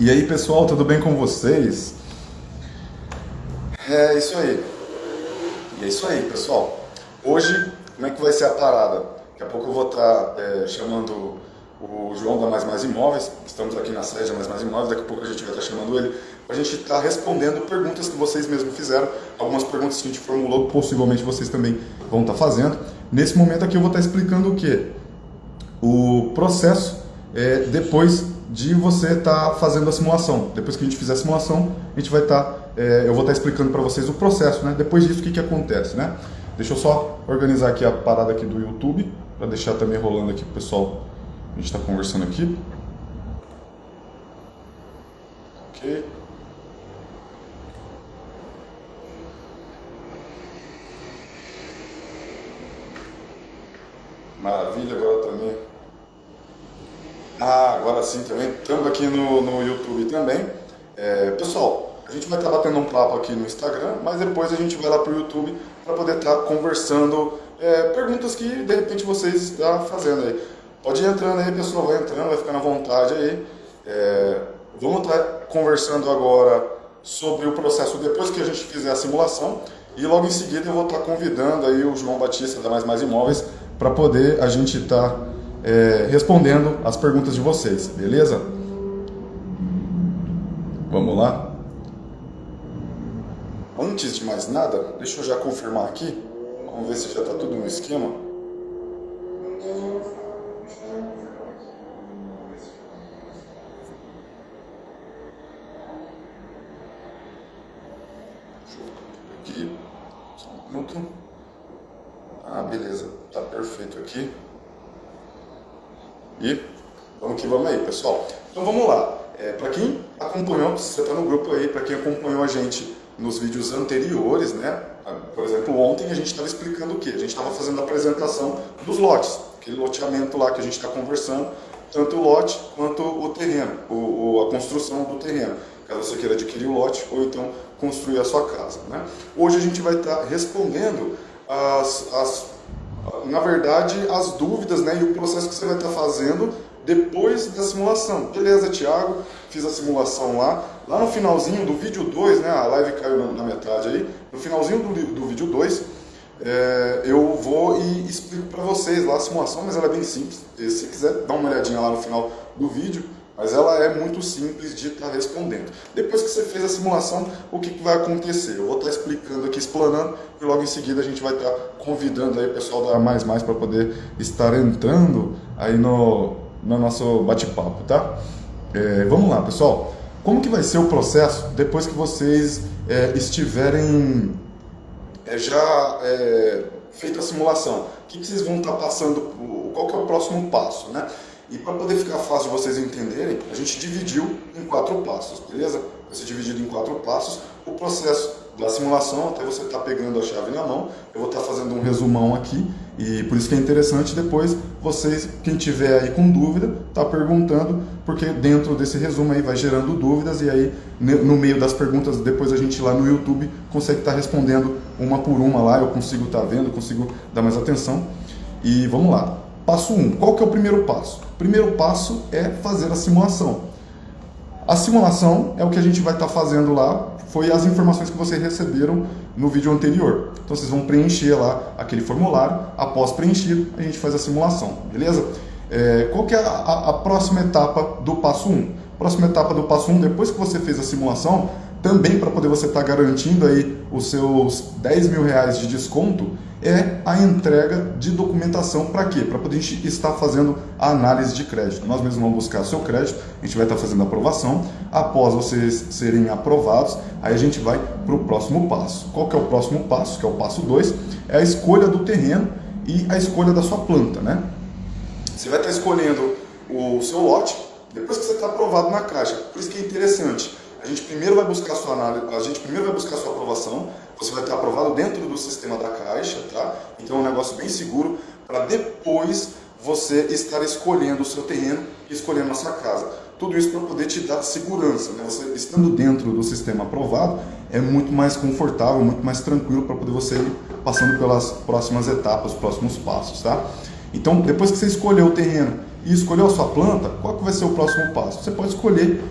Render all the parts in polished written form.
E aí pessoal, tudo bem com vocês? É isso aí. E é isso aí, pessoal. Hoje, como é que vai ser a parada? Daqui a pouco eu vou estar chamando o João da Mais Mais Imóveis. Estamos aqui na sede da Mais Mais Imóveis. Daqui a pouco a gente vai estar chamando ele para a gente estar respondendo perguntas que vocês mesmos fizeram. Algumas perguntas que a gente formulou, possivelmente vocês também vão estar fazendo. Nesse momento aqui eu vou estar explicando o quê? O processo depois de você estar fazendo a simulação. Depois que a gente fizer a simulação, a gente vai eu vou estar explicando para vocês o processo, né? Depois disso, o que acontece, né? Deixa eu só organizar aqui a parada aqui do YouTube, para deixar também rolando aqui pro pessoal. A gente está conversando aqui. Ok. Maravilha, agora também. Agora sim também. Estamos aqui no YouTube também. Pessoal, a gente vai estar batendo um papo aqui no Instagram, mas depois a gente vai lá para o YouTube para poder estar conversando perguntas que de repente vocês estão fazendo aí. Pode ir entrando aí, pessoal, vai entrando, vai ficando à vontade aí. Vamos estar conversando agora sobre o processo depois que a gente fizer a simulação e logo em seguida eu vou estar convidando aí o João Batista da Mais Mais Imóveis para poder a gente estar respondendo as perguntas de vocês, beleza? Vamos lá? Antes de mais nada, deixa eu já confirmar aqui. Vamos ver se já está tudo no esquema. Aqui, só um minuto. Beleza, tá perfeito aqui. E vamos que vamos aí, pessoal. Então vamos lá. Para quem acompanhou, você está no grupo aí, para quem acompanhou a gente nos vídeos anteriores, né? Por exemplo, ontem a gente estava explicando o quê? A gente estava fazendo a apresentação dos lotes, aquele loteamento lá que a gente está conversando, tanto o lote quanto o terreno, a construção do terreno, caso você queira adquirir o lote ou então construir a sua casa, né? Hoje a gente vai estar respondendo na verdade, as dúvidas, né, e o processo que você vai estar fazendo depois da simulação. Beleza, Thiago, fiz a simulação lá no finalzinho do vídeo 2, né, a live caiu na metade aí, no finalzinho do vídeo 2, eu vou e explico para vocês lá a simulação, mas ela é bem simples. Se quiser dar uma olhadinha lá no final do vídeo, mas ela é muito simples de estar respondendo. Depois que você fez a simulação, o que vai acontecer? Eu vou estar explicando aqui, explanando, e logo em seguida a gente vai estar convidando aí o pessoal da Mais Mais para poder estar entrando aí no nosso bate-papo, tá? Vamos lá, pessoal. Como que vai ser o processo depois que vocês estiverem já feita a simulação? O que vocês vão estar passando? Qual que é o próximo passo, né? E para poder ficar fácil de vocês entenderem, a gente dividiu em 4 passos, beleza? Vai ser dividido em 4 passos. O processo da simulação, até você estar pegando a chave na mão, eu vou estar fazendo um resumão aqui, e por isso que é interessante depois vocês, quem tiver aí com dúvida, tá perguntando, porque dentro desse resumo aí vai gerando dúvidas, e aí no meio das perguntas, depois a gente lá no YouTube consegue estar respondendo uma por uma lá, eu consigo estar vendo, consigo dar mais atenção. E vamos lá. Passo 1. Qual que é o primeiro passo? O primeiro passo é fazer a simulação. A simulação é o que a gente vai estar fazendo lá, foi as informações que vocês receberam no vídeo anterior. Então vocês vão preencher lá aquele formulário, após preenchido, a gente faz a simulação, beleza? Qual que é a próxima etapa do passo 1? Próxima etapa do passo 1, depois que você fez a simulação, também para poder você estar garantindo aí os seus 10 mil reais de desconto, é a entrega de documentação. Para quê? Para poder estar fazendo a análise de crédito. Nós mesmos vamos buscar o seu crédito, a gente vai estar fazendo a aprovação. Após vocês serem aprovados, aí a gente vai para o próximo passo. Qual que é o próximo passo? Que é o passo 2, é a escolha do terreno e a escolha da sua planta, né? Você vai estar escolhendo o seu lote, depois que você está aprovado na Caixa. Por isso que é interessante. A gente primeiro vai buscar a sua análise, a gente primeiro vai buscar a sua aprovação, você vai estar aprovado dentro do sistema da Caixa, tá? Então é um negócio bem seguro para depois você estar escolhendo o seu terreno e escolhendo a sua casa. Tudo isso para poder te dar segurança, né? Você estando dentro do sistema aprovado é muito mais confortável, muito mais tranquilo para poder você ir passando pelas próximas etapas, os próximos passos, tá? Então, depois que você escolheu o terreno e escolheu a sua planta, qual que vai ser o próximo passo? Você pode escolher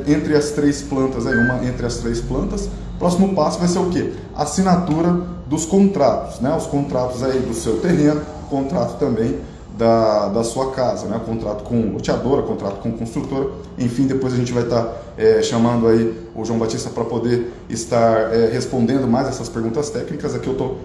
entre as três plantas, entre as três plantas. O próximo passo vai ser o quê? Assinatura dos contratos, né? Os contratos aí do seu terreno, contrato também da sua casa, né? Contrato com loteadora, contrato com construtora, enfim, depois a gente vai estar chamando aí o João Batista para poder estar respondendo mais essas perguntas técnicas. Aqui eu estou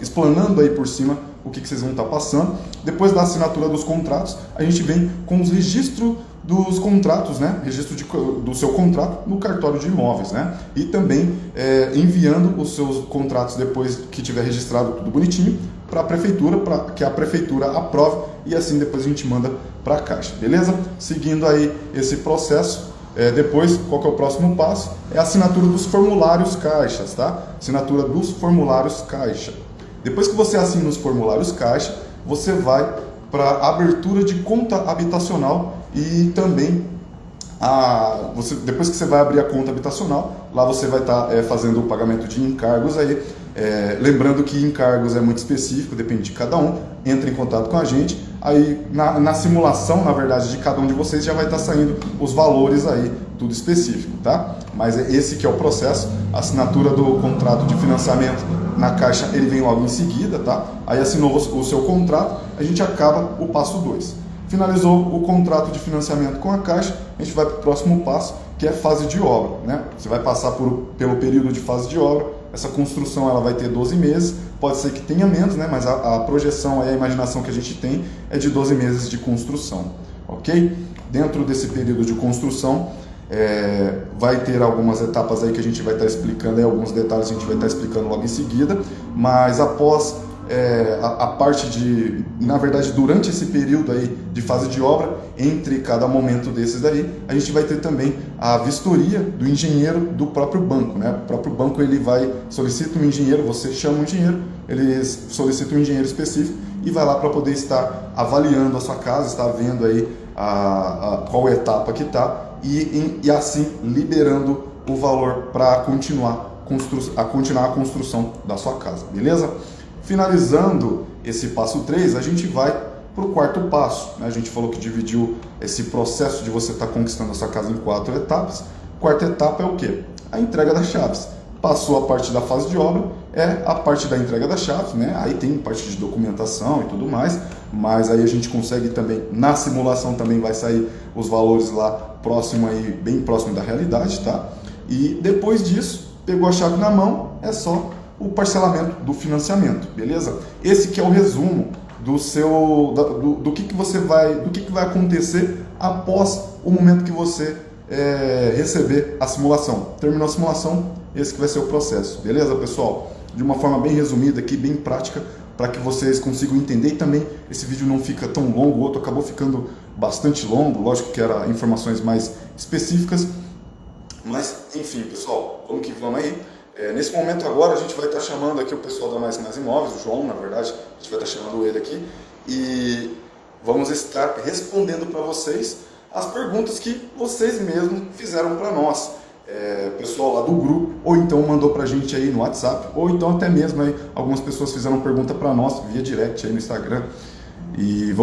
explanando aí por cima o que vocês vão estar passando. Depois da assinatura dos contratos, a gente vem com os registros dos contratos, né? Registro do seu contrato no cartório de imóveis, né? E também enviando os seus contratos depois que tiver registrado tudo bonitinho para a prefeitura, para que a prefeitura aprove e assim depois a gente manda para a Caixa, beleza? Seguindo aí esse processo, depois, qual que é o próximo passo? É a assinatura dos formulários Caixas, tá? Assinatura dos formulários Caixa. Depois que você assina os formulários Caixa, você vai para a abertura de conta habitacional e também depois que você vai abrir a conta habitacional, lá você vai estar fazendo o pagamento de encargos aí. Lembrando que encargos é muito específico, depende de cada um, entra em contato com a gente, aí na simulação, na verdade, de cada um de vocês já vai estar saindo os valores aí, tudo específico, tá? Mas esse que é o processo, a assinatura do contrato de financiamento na Caixa, ele vem logo em seguida, tá? Aí assinou o seu contrato, a gente acaba o passo 2. Finalizou o contrato de financiamento com a Caixa, a gente vai para o próximo passo, que é fase de obra, né? Você vai passar pelo período de fase de obra. Essa construção ela vai ter 12 meses, pode ser que tenha menos, né? Mas a projeção e a imaginação que a gente tem é de 12 meses de construção, ok? Dentro desse período de construção, vai ter algumas etapas aí que a gente vai estar explicando, aí alguns detalhes a gente vai estar explicando logo em seguida, mas após a parte na verdade, durante esse período aí de fase de obra, entre cada momento desses daí, a gente vai ter também a vistoria do engenheiro do próprio banco, né? O próprio banco ele solicita um engenheiro, você chama um engenheiro, ele solicita um engenheiro específico e vai lá para poder estar avaliando a sua casa, estar vendo aí qual etapa que está e assim liberando o valor para continuar a construção da sua casa, beleza? Finalizando esse passo 3, a gente vai para o quarto passo, né? A gente falou que dividiu esse processo de você estar conquistando a sua casa em 4 etapas. Quarta etapa é o quê? A entrega das chaves. Passou a parte da fase de obra, é a parte da entrega das chaves, né? Aí tem parte de documentação e tudo mais, mas aí a gente consegue também, na simulação também vai sair os valores lá bem próximo da realidade, tá? E depois disso, pegou a chave na mão, é só o parcelamento do financiamento, beleza? Esse que é o resumo do que vai acontecer após o momento que você receber a simulação. Terminou a simulação, esse que vai ser o processo, beleza, pessoal? De uma forma bem resumida aqui, bem prática, para que vocês consigam entender e também esse vídeo não fica tão longo, o outro acabou ficando bastante longo, lógico que era informações mais específicas, mas enfim, pessoal, vamos que vamos aí. Nesse momento agora a gente vai estar chamando aqui o pessoal da Mais Imóveis, o João, na verdade, a gente vai estar chamando ele aqui e vamos estar respondendo para vocês as perguntas que vocês mesmos fizeram para nós. O pessoal lá do grupo, ou então mandou para a gente aí no WhatsApp, ou então até mesmo aí algumas pessoas fizeram pergunta para nós via direct aí no Instagram. E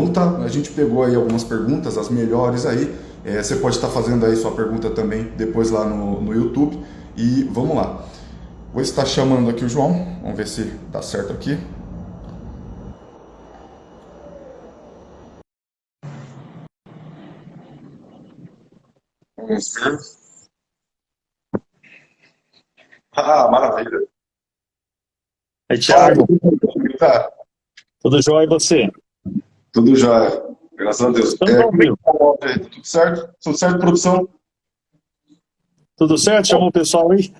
a gente pegou aí algumas perguntas, as melhores aí. Você pode estar fazendo aí sua pergunta também depois lá no YouTube. E vamos lá. Vou estar chamando aqui o João, vamos ver se dá certo aqui. Vamos ver. Maravilha. Aí, Fala Thiago, aí, como tá? tudo jóia e você? Tudo jóia, graças a Deus. Estamos ao Como é que vivo. tá o áudio aí? Tudo certo? Tudo certo, produção? Tudo certo? Chamou o pessoal aí?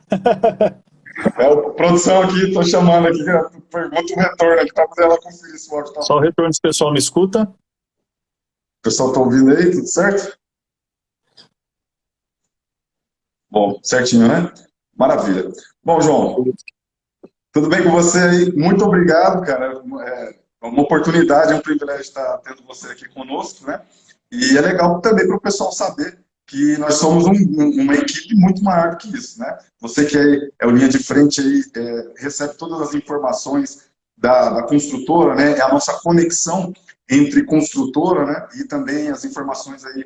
Produção aqui, estou chamando aqui, pergunta o retorno aqui para poder ela conferir se o áudio tá Só o bom. retorno se o pessoal me escuta. O pessoal está ouvindo aí, tudo certo? Bom, certinho, né? Maravilha. Bom, João, tudo bem com você aí? Muito obrigado, cara. É uma oportunidade, é um privilégio estar tendo você aqui conosco, né? E é legal também para o pessoal saber que nós somos uma equipe muito maior do que isso, né? Você que é o linha de frente aí, recebe todas as informações da construtora, né? É a nossa conexão entre construtora, né, e também as informações aí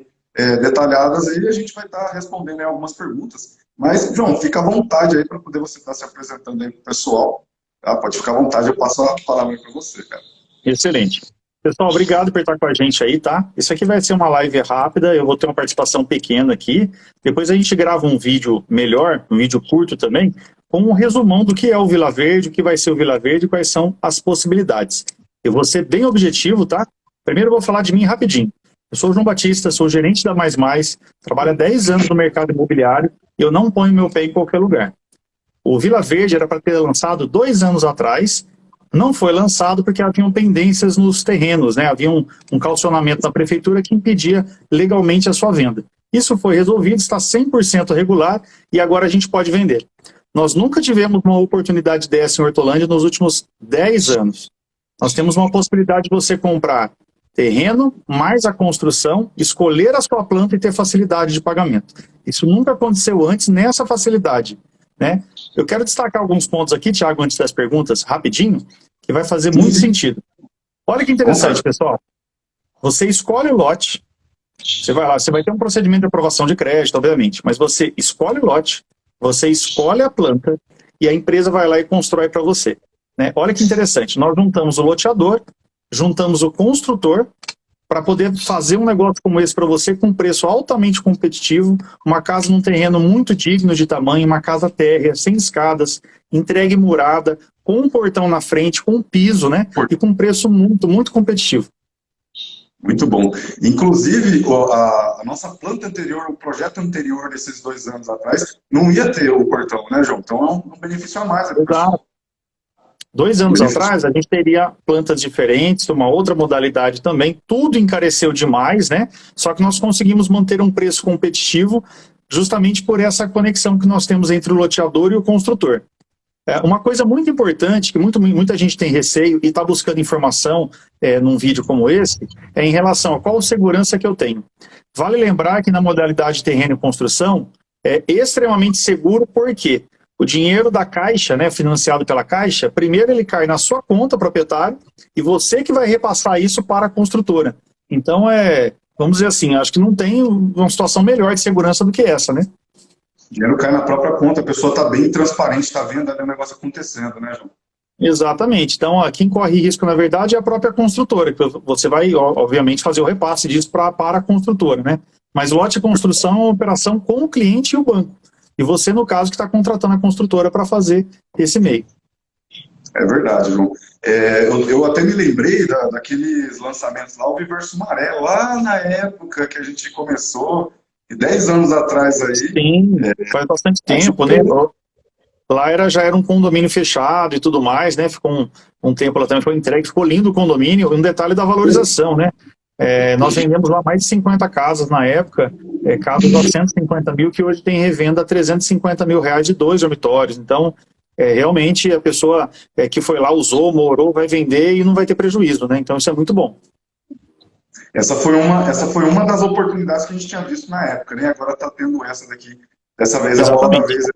detalhadas, aí a gente vai estar respondendo aí algumas perguntas. Mas, João, fica à vontade aí para poder você estar se apresentando aí para o pessoal. Tá? Pode ficar à vontade, eu passo a palavra para você, cara. Excelente. Pessoal, obrigado por estar com a gente aí, tá? Isso aqui vai ser uma live rápida, eu vou ter uma participação pequena aqui. Depois a gente grava um vídeo melhor, um vídeo curto também, com um resumão do que é o Vila Verde, o que vai ser o Vila Verde e quais são as possibilidades. Eu vou ser bem objetivo, tá? Primeiro eu vou falar de mim rapidinho. Eu sou o João Batista, sou gerente da Mais Mais, trabalho há 10 anos no mercado imobiliário e eu não ponho meu pé em qualquer lugar. O Vila Verde era para ter lançado 2 anos atrás, não foi lançado porque haviam pendências nos terrenos, né? Havia um calcionamento na prefeitura que impedia legalmente a sua venda. Isso foi resolvido, está 100% regular e agora a gente pode vender. Nós nunca tivemos uma oportunidade dessa em Hortolândia nos últimos 10 anos. Nós temos uma possibilidade de você comprar terreno, mais a construção, escolher a sua planta e ter facilidade de pagamento. Isso nunca aconteceu antes nessa facilidade, né? Eu quero destacar alguns pontos aqui, Thiago, antes das perguntas, rapidinho, que vai fazer muito sentido. Olha que interessante, pessoal. Você escolhe o lote, você vai lá, você vai ter um procedimento de aprovação de crédito, obviamente, mas você escolhe o lote, você escolhe a planta e a empresa vai lá e constrói para você, né? Olha que interessante, nós juntamos o loteador, juntamos o construtor para poder fazer um negócio como esse para você com um preço altamente competitivo, uma casa num terreno muito digno de tamanho, uma casa térrea, sem escadas, entregue murada, com um portão na frente, com um piso, né? E com um preço muito, muito competitivo. Muito bom. Inclusive, a nossa planta anterior, o projeto anterior desses 2 anos atrás, não ia ter o portão, né, João? Então é um benefício a mais. Exato. 2 anos atrás, a gente teria plantas diferentes, uma outra modalidade também, tudo encareceu demais, né? Só que nós conseguimos manter um preço competitivo justamente por essa conexão que nós temos entre o loteador e o construtor. Uma coisa muito importante, que muita gente tem receio e está buscando informação num vídeo como esse, é em relação a qual segurança que eu tenho. Vale lembrar que na modalidade terreno e construção, é extremamente seguro, por quê? O dinheiro da Caixa, né, financiado pela Caixa, primeiro ele cai na sua conta, proprietário, e você que vai repassar isso para a construtora. Então, vamos dizer assim, acho que não tem uma situação melhor de segurança do que essa, né? O dinheiro cai na própria conta, a pessoa está bem transparente, está vendo ali o negócio acontecendo, né, João? Exatamente. Então, quem corre risco, na verdade, é a própria construtora, que você vai, obviamente, fazer o repasse disso para a construtora, né? Mas lote de construção é uma operação com o cliente e o banco. E você, no caso, que está contratando a construtora para fazer esse meio. É verdade, João. Eu até me lembrei daqueles lançamentos lá, o Viverso Maré, lá na época que a gente começou, 10 anos atrás aí. Sim, faz bastante tempo, né? Lá já era um condomínio fechado e tudo mais, né? Ficou um tempo lá também, foi entregue, ficou lindo o condomínio. Um detalhe da valorização, né? Nós vendemos lá mais de 50 casas na época, casas a 150 mil, que hoje tem revenda a 350 mil reais de 2 dormitórios. Então, realmente a pessoa que foi lá, usou, morou, vai vender e não vai ter prejuízo, né? Então isso é muito bom. Essa foi uma das oportunidades que a gente tinha visto na época, né? Agora está tendo essa daqui. Dessa vez é a outra vez.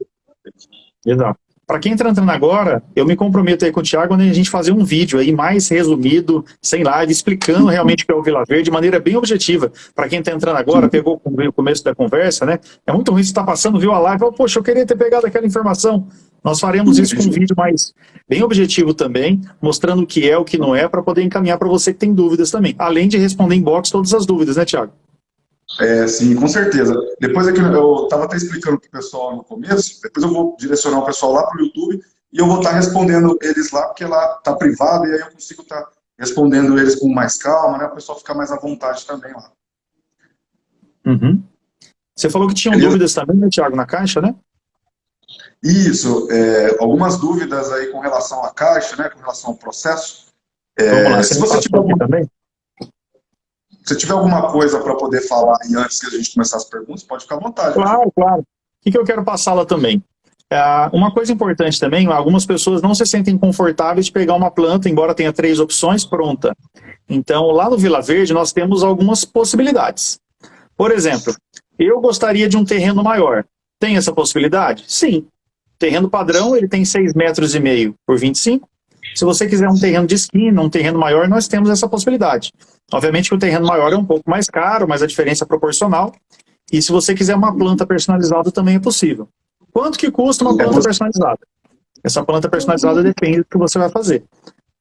Exato. Para quem está entrando agora, eu me comprometo aí com o Thiago, né, a gente fazer um vídeo aí mais resumido, sem live, explicando realmente o que é o Vila Verde de maneira bem objetiva. Para quem está entrando agora, pegou o começo da conversa, né? É muito ruim você estar passando, viu a live, fala, poxa, eu queria ter pegado aquela informação. Nós faremos isso com um vídeo mais bem objetivo também, mostrando o que é, o que não é, para poder encaminhar para você que tem dúvidas também. Além de responder em box todas as dúvidas, né, Thiago? Sim, com certeza. Depois aqui eu estava até explicando para o pessoal no começo, depois eu vou direcionar o pessoal lá para o YouTube e eu vou estar respondendo eles lá, porque lá está privado e aí eu consigo estar respondendo eles com mais calma, né? O pessoal ficar mais à vontade também lá. Uhum. Você falou que tinham dúvidas também, né, Thiago, na Caixa, né? Isso, algumas dúvidas aí com relação à Caixa, né? Com relação ao processo. Vamos lá, se você tiver alguma coisa para poder falar aí antes que a gente começar as perguntas, pode ficar à vontade. Claro, claro. O que eu quero passar lá também? Uma coisa importante também, algumas pessoas não se sentem confortáveis de pegar uma planta, embora tenha 3 opções, pronta. Então, lá no Vila Verde, nós temos algumas possibilidades. Por exemplo, eu gostaria de um terreno maior. Tem essa possibilidade? Sim. Terreno padrão, ele tem 6,5 metros por 25. Se você quiser um terreno de esquina, um terreno maior, nós temos essa possibilidade. Obviamente que o terreno maior é um pouco mais caro, mas a diferença é proporcional. E se você quiser uma planta personalizada, também é possível. Quanto que custa uma planta personalizada? Essa planta personalizada depende do que você vai fazer.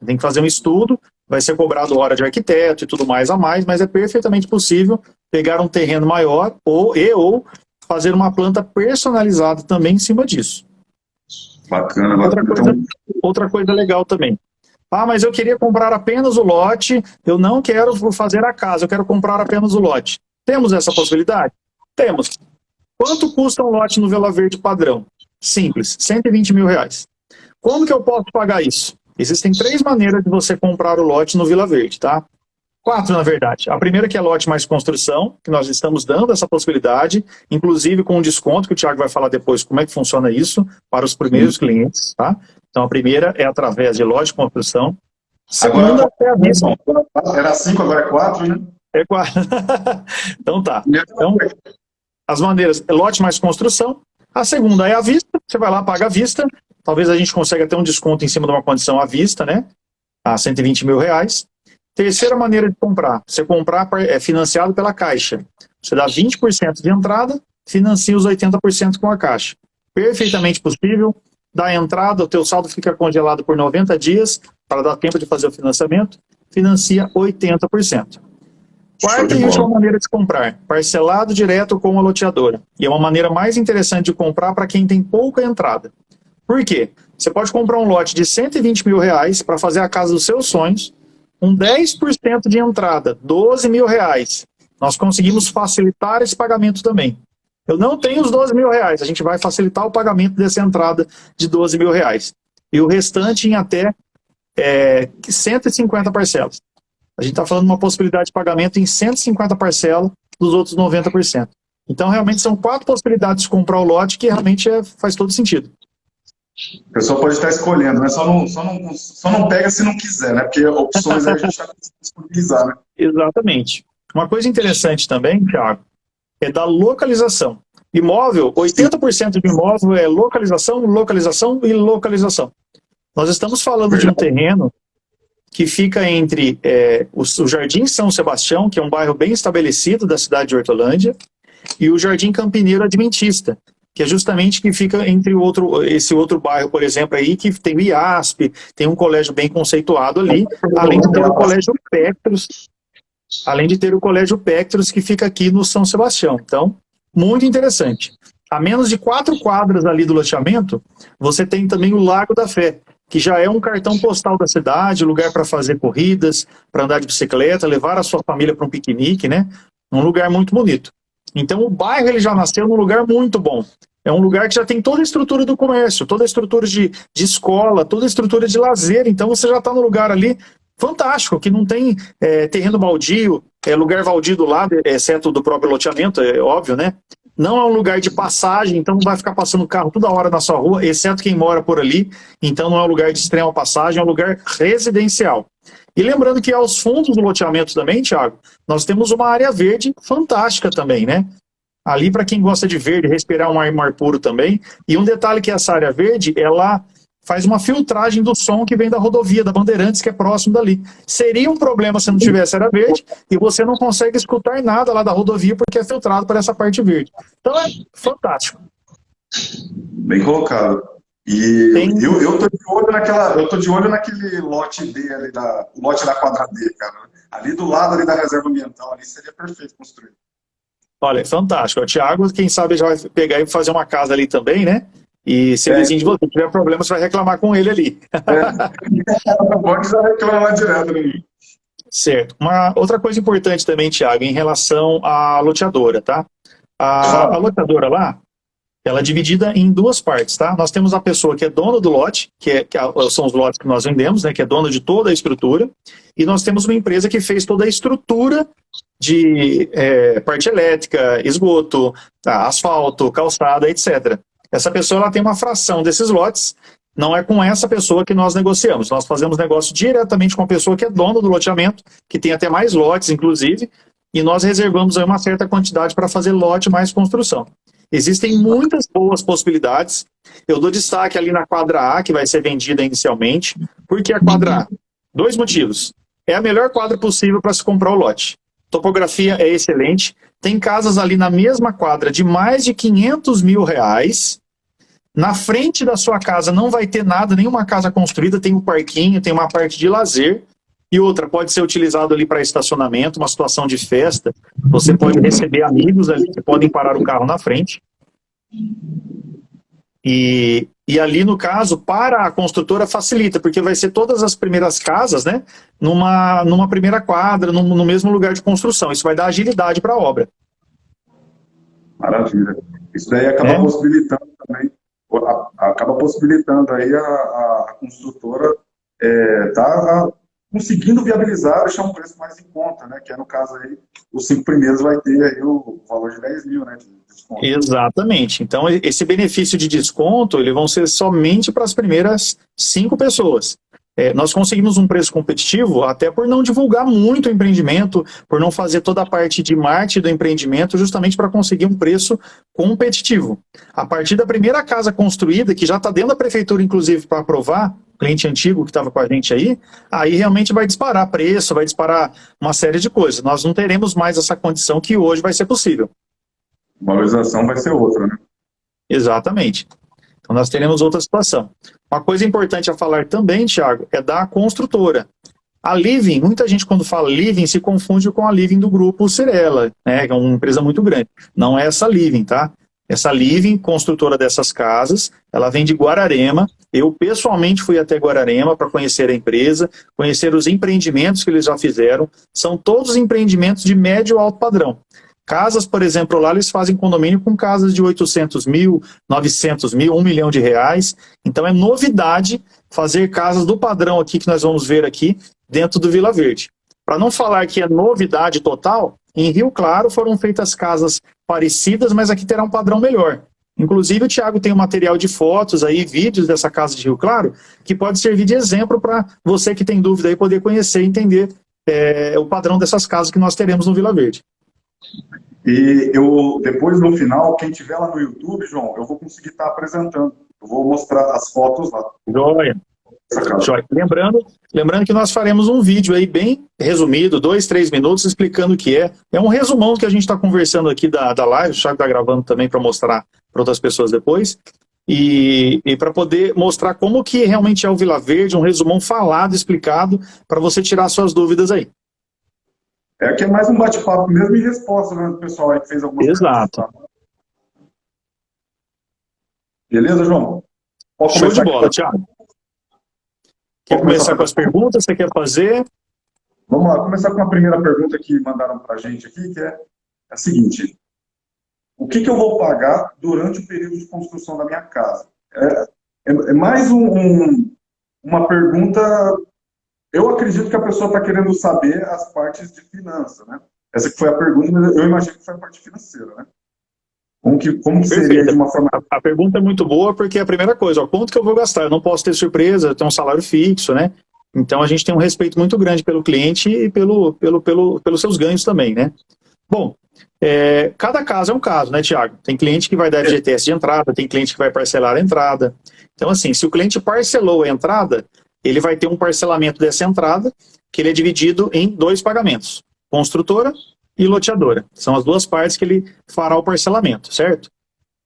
Tem que fazer um estudo, vai ser cobrado hora de arquiteto e tudo mais a mais, mas é perfeitamente possível pegar um terreno maior ou fazer uma planta personalizada também em cima disso. Bacana. Outra coisa legal também. Ah, mas eu queria comprar apenas o lote, eu não quero fazer a casa, eu quero comprar apenas o lote. Temos essa possibilidade? Temos. Quanto custa um lote no Vila Verde padrão? Simples, R$120 mil. Como que eu posso pagar isso? Existem 3 maneiras de você comprar o lote no Vila Verde, tá? 4, na verdade. A primeira que é lote mais construção, que nós estamos dando essa possibilidade, inclusive com um desconto, que o Thiago vai falar depois como é que funciona isso, para os primeiros clientes, tá? Então a primeira é através de lote de construção. Segunda agora, é a vista. Era 5, agora é 4, né? É 4. Então tá. Então, as maneiras é lote mais construção. A segunda é a vista, você vai lá, paga a vista. Talvez a gente consiga ter um desconto em cima de uma condição à vista, né? A R$120 mil. Terceira maneira de comprar. Você comprar é financiado pela Caixa. Você dá 20% de entrada, financia os 80% com a Caixa. Perfeitamente possível. Dá a entrada, o teu saldo fica congelado por 90 dias, para dar tempo de fazer o financiamento. Financia 80%. Quarta e última maneira de comprar. Parcelado direto com a loteadora. E é uma maneira mais interessante de comprar para quem tem pouca entrada. Por quê? Você pode comprar um lote de R$120 mil para fazer a casa dos seus sonhos, com 10% de entrada, R$12 mil. Nós conseguimos facilitar esse pagamento também. Eu não tenho os R$12 mil, a gente vai facilitar o pagamento dessa entrada de R$12 mil. E o restante em até 150 parcelas. A gente está falando de uma possibilidade de pagamento em 150 parcelas dos outros 90%. Então, realmente, são 4 possibilidades de comprar o lote que realmente faz todo sentido. A pessoa pode estar escolhendo, né? Só não pega se não quiser, né? Porque opções aí a gente está conseguindo disponibilizar, né? Exatamente. Uma coisa interessante também, Thiago, é da localização. Imóvel, 80% de imóvel é localização, localização e localização. Nós estamos falando de um terreno que fica entre o Jardim São Sebastião, que é um bairro bem estabelecido da cidade de Hortolândia, e o Jardim Campineiro Adventista, que é justamente que fica entre esse outro bairro, por exemplo, aí, que tem o IASP, tem um colégio bem conceituado ali, além de ter o Colégio Pectros, que fica aqui no São Sebastião. Então, muito interessante. A menos de 4 quadras ali do loteamento, você tem também o Lago da Fé, que já é um cartão postal da cidade, lugar para fazer corridas, para andar de bicicleta, levar a sua família para um piquenique, né? Um lugar muito bonito. Então o bairro ele já nasceu num lugar muito bom. É um lugar que já tem toda a estrutura do comércio, toda a estrutura de escola, toda a estrutura de lazer. Então você já está no lugar ali fantástico, que não tem terreno baldio, lugar baldio do lado, exceto do próprio loteamento, é óbvio, né? Não é um lugar de passagem, então não vai ficar passando carro toda hora na sua rua, exceto quem mora por ali. Então não é um lugar de extrema passagem, é um lugar residencial. E lembrando que aos fundos do loteamento também, Thiago, nós temos uma área verde fantástica também, né? Ali para quem gosta de verde, respirar um ar puro também. E um detalhe que essa área verde, ela faz uma filtragem do som que vem da rodovia, da Bandeirantes, que é próximo dali. Seria um problema se não tivesse área verde e você não consegue escutar nada lá da rodovia porque é filtrado por essa parte verde. Então é fantástico. Bem colocado. E eu tô de olho naquele lote D ali, o lote da quadra D, cara. Ali do lado ali da reserva ambiental, ali seria perfeito construir. Olha, é fantástico. O Thiago, quem sabe, já vai pegar e fazer uma casa ali também, né? E se o vizinho de você tiver problema, você vai reclamar com ele ali. Pode já reclamar direto, né? Certo. Uma outra coisa importante também, Thiago, em relação à loteadora, tá? A loteadora lá, ela é dividida em 2 partes, tá? Nós temos a pessoa que é dona do lote, são os lotes que nós vendemos, né? Que é dona de toda a estrutura. E nós temos uma empresa que fez toda a estrutura de parte elétrica, esgoto, asfalto, calçada, etc. Essa pessoa ela tem uma fração desses lotes, não é com essa pessoa que nós negociamos. Nós fazemos negócio diretamente com a pessoa que é dona do loteamento, que tem até mais lotes, inclusive, e nós reservamos aí uma certa quantidade para fazer lote mais construção. Existem muitas boas possibilidades. Eu dou destaque ali na quadra A, que vai ser vendida inicialmente. Por que a quadra A? 2 motivos. é a melhor quadra possível para se comprar o lote. Topografia é excelente. Tem casas ali na mesma quadra de mais de R$ 500 mil. Na frente da sua casa não vai ter nada, nenhuma casa construída, tem um parquinho, tem uma parte de lazer. E outra, pode ser utilizado ali para estacionamento, uma situação de festa. Você pode receber amigos ali que podem parar o carro na frente. E ali, no caso, para a construtora facilita, porque vai ser todas as primeiras casas, né, numa primeira quadra, no mesmo lugar de construção. Isso vai dar agilidade para a obra. Maravilha. Isso daí acaba possibilitando também, acaba possibilitando aí a construtora tá conseguindo viabilizar, deixar um preço mais em conta, né? Que é, no caso aí, os 5 primeiros vai ter aí o valor de 10 mil, né? De desconto. Exatamente. Então, esse benefício de desconto, eles vão ser somente para as primeiras 5 pessoas. Nós conseguimos um preço competitivo até por não divulgar muito o empreendimento, por não fazer toda a parte de marketing do empreendimento, justamente para conseguir um preço competitivo. A partir da primeira casa construída, que já está dentro da prefeitura, inclusive, para aprovar, cliente antigo que estava com a gente aí realmente vai disparar preço, vai disparar uma série de coisas. Nós não teremos mais essa condição que hoje vai ser possível. A valorização vai ser outra, né? Exatamente. Então nós teremos outra situação. Uma coisa importante a falar também, Thiago, é da construtora. A Living, muita gente quando fala Living se confunde com a Living do grupo Cirela, né, que é uma empresa muito grande. Não é essa Living, tá? Essa Living, construtora dessas casas, ela vem de Guararema. Eu pessoalmente fui até Guararema para conhecer a empresa, conhecer os empreendimentos que eles já fizeram. São todos empreendimentos de médio e alto padrão. Casas, por exemplo, lá eles fazem condomínio com casas de 800 mil, 900 mil, R$ 1 milhão. Então é novidade fazer casas do padrão aqui que nós vamos ver aqui dentro do Vila Verde. Para não falar que é novidade total, em Rio Claro foram feitas casas parecidas, mas aqui terá um padrão melhor. Inclusive o Thiago tem um material de fotos aí, vídeos dessa casa de Rio Claro, que pode servir de exemplo para você que tem dúvida aí poder conhecer e entender o padrão dessas casas que nós teremos no Vila Verde. E depois, no final, quem tiver lá no YouTube, João, eu vou conseguir estar apresentando. Eu vou mostrar as fotos lá. Joia. Joia. Lembrando que nós faremos um vídeo aí bem resumido, 2, 3 minutos, explicando o que é. É um resumão que a gente está conversando aqui da live, o Thiago está gravando também para mostrar para outras pessoas depois. E para poder mostrar como que realmente é o Vila Verde, um resumão falado, explicado, para você tirar suas dúvidas aí. Que é mais um bate-papo mesmo e resposta, né, do pessoal aí que fez algumas Exato. Perguntas, tá? Beleza, João? Show de bola, Thiago. Quer começar com as perguntas? Você quer fazer? Vamos lá, começar com a primeira pergunta que mandaram para a gente aqui, que é a seguinte. O que eu vou pagar durante o período de construção da minha casa? É mais uma pergunta... Eu acredito que a pessoa está querendo saber as partes de finanças, né? Essa que foi a pergunta, mas eu imagino que foi a parte financeira, né? Como que seria de uma forma... A pergunta é muito boa porque é a primeira coisa, quanto que eu vou gastar? Eu não posso ter surpresa, eu tenho um salário fixo, né? Então a gente tem um respeito muito grande pelo cliente e pelos seus ganhos também, né? Bom, cada caso é um caso, né, Thiago? Tem cliente que vai dar FGTS de entrada, tem cliente que vai parcelar a entrada. Então, assim, se o cliente parcelou a entrada, ele vai ter um parcelamento dessa entrada, que ele é dividido em 2 pagamentos, construtora e loteadora. São as 2 partes que ele fará o parcelamento, certo?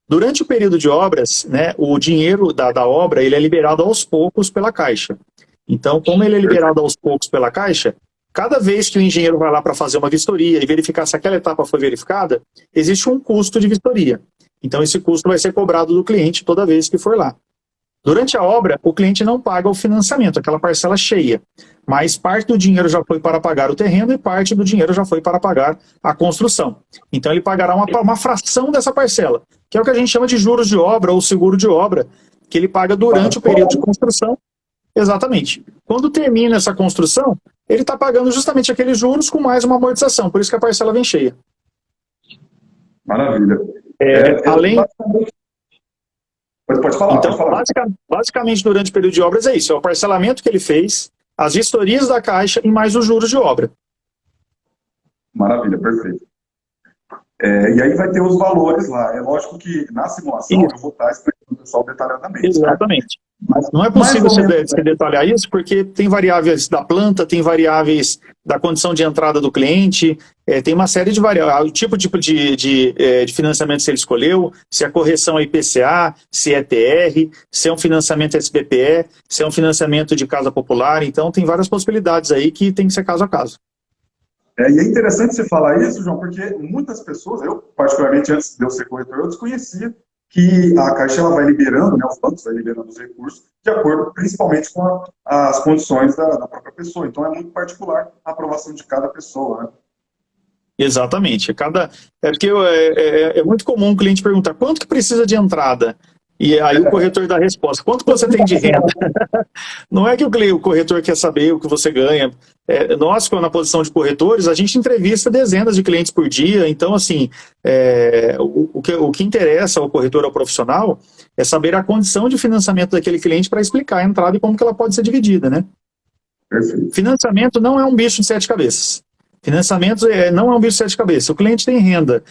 Durante o período de obras, né, o dinheiro da obra ele é liberado aos poucos pela Caixa. Então, como ele é liberado aos poucos pela Caixa, cada vez que o engenheiro vai lá para fazer uma vistoria e verificar se aquela etapa foi verificada, existe um custo de vistoria. Então, esse custo vai ser cobrado do cliente toda vez que for lá. Durante a obra, o cliente não paga o financiamento, aquela parcela cheia, mas parte do dinheiro já foi para pagar o terreno e parte do dinheiro já foi para pagar a construção. Então ele pagará uma fração dessa parcela, que é o que a gente chama de juros de obra ou seguro de obra, que ele paga durante o período de construção. Exatamente. Quando termina essa construção, ele está pagando justamente aqueles juros com mais uma amortização, por isso que a parcela vem cheia. Maravilha. Além... Pode falar, então, pode falar. basicamente, durante o período de obras é isso, é o parcelamento que ele fez, as vistorias da Caixa e mais os juros de obra. Maravilha, perfeito. E aí vai ter os valores lá. É lógico que na simulação eu vou estar explicando o pessoal detalhadamente. Exatamente. Mas não é Mais possível ou menos. você detalhar isso, porque tem variáveis da planta, tem variáveis da condição de entrada do cliente, tem uma série de variáveis, o tipo de financiamento se ele escolheu, se é correção é IPCA, se é TR, se é um financiamento SBPE, se é um financiamento de casa popular, então tem várias possibilidades aí que tem que ser caso a caso. E é interessante você falar isso, João, porque muitas pessoas, eu particularmente antes de eu ser corretor, eu desconhecia que a Caixa ela vai liberando, né, os bancos vai liberando os recursos de acordo principalmente com as condições da própria pessoa. Então é muito particular a aprovação de cada pessoa, né? Exatamente. É porque é muito comum o cliente perguntar quanto que precisa de entrada? E aí o corretor dá a resposta. Quanto que você tem de renda? Não é que o corretor quer saber o que você ganha. Nós, na posição de corretores, a gente entrevista dezenas de clientes por dia. Então, assim, o que interessa ao corretor, ao profissional, é saber a condição de financiamento daquele cliente para explicar a entrada e como que ela pode ser dividida, né? Perfeito. Financiamento não é um bicho de sete cabeças. Financiamento não é um bicho de sete cabeças. O cliente tem renda,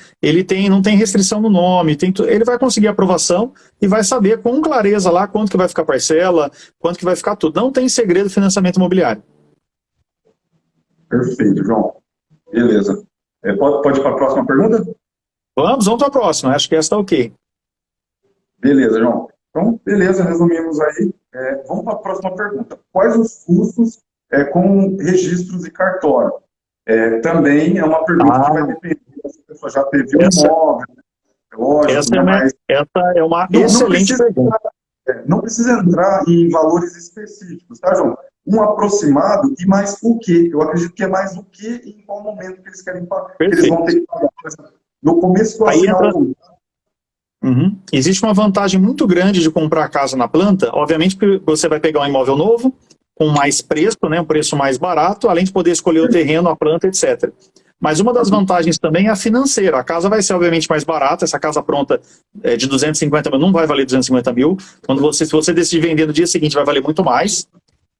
não tem restrição no nome, ele vai conseguir aprovação e vai saber com clareza lá quanto que vai ficar parcela, quanto que vai ficar tudo. Não tem segredo financiamento imobiliário. Perfeito, João. Beleza. Pode ir para a próxima pergunta? Vamos para a próxima. Acho que essa está ok. Beleza, João. Então, beleza, resumimos aí. Vamos para a próxima pergunta. Quais os custos com registros e cartório? Também é uma pergunta que vai depender se a pessoa já teve um imóvel, lógico, essa é uma excelente pergunta. Não precisa entrar em valores específicos, tá, João? Um aproximado e mais o quê? Eu acredito que é mais o quê e em qual momento que eles querem pagar. Eles vão ter que pagar. No começo do assinado. Existe uma vantagem muito grande de comprar a casa na planta. Obviamente que você vai pegar um imóvel novo, com mais preço, né, um preço mais barato, além de poder escolher o terreno, a planta, etc. Mas uma das vantagens também é a financeira. A casa vai ser, obviamente, mais barata. Essa casa pronta de 250 mil não vai valer 250 mil. Se você decidir vender no dia seguinte, vai valer muito mais.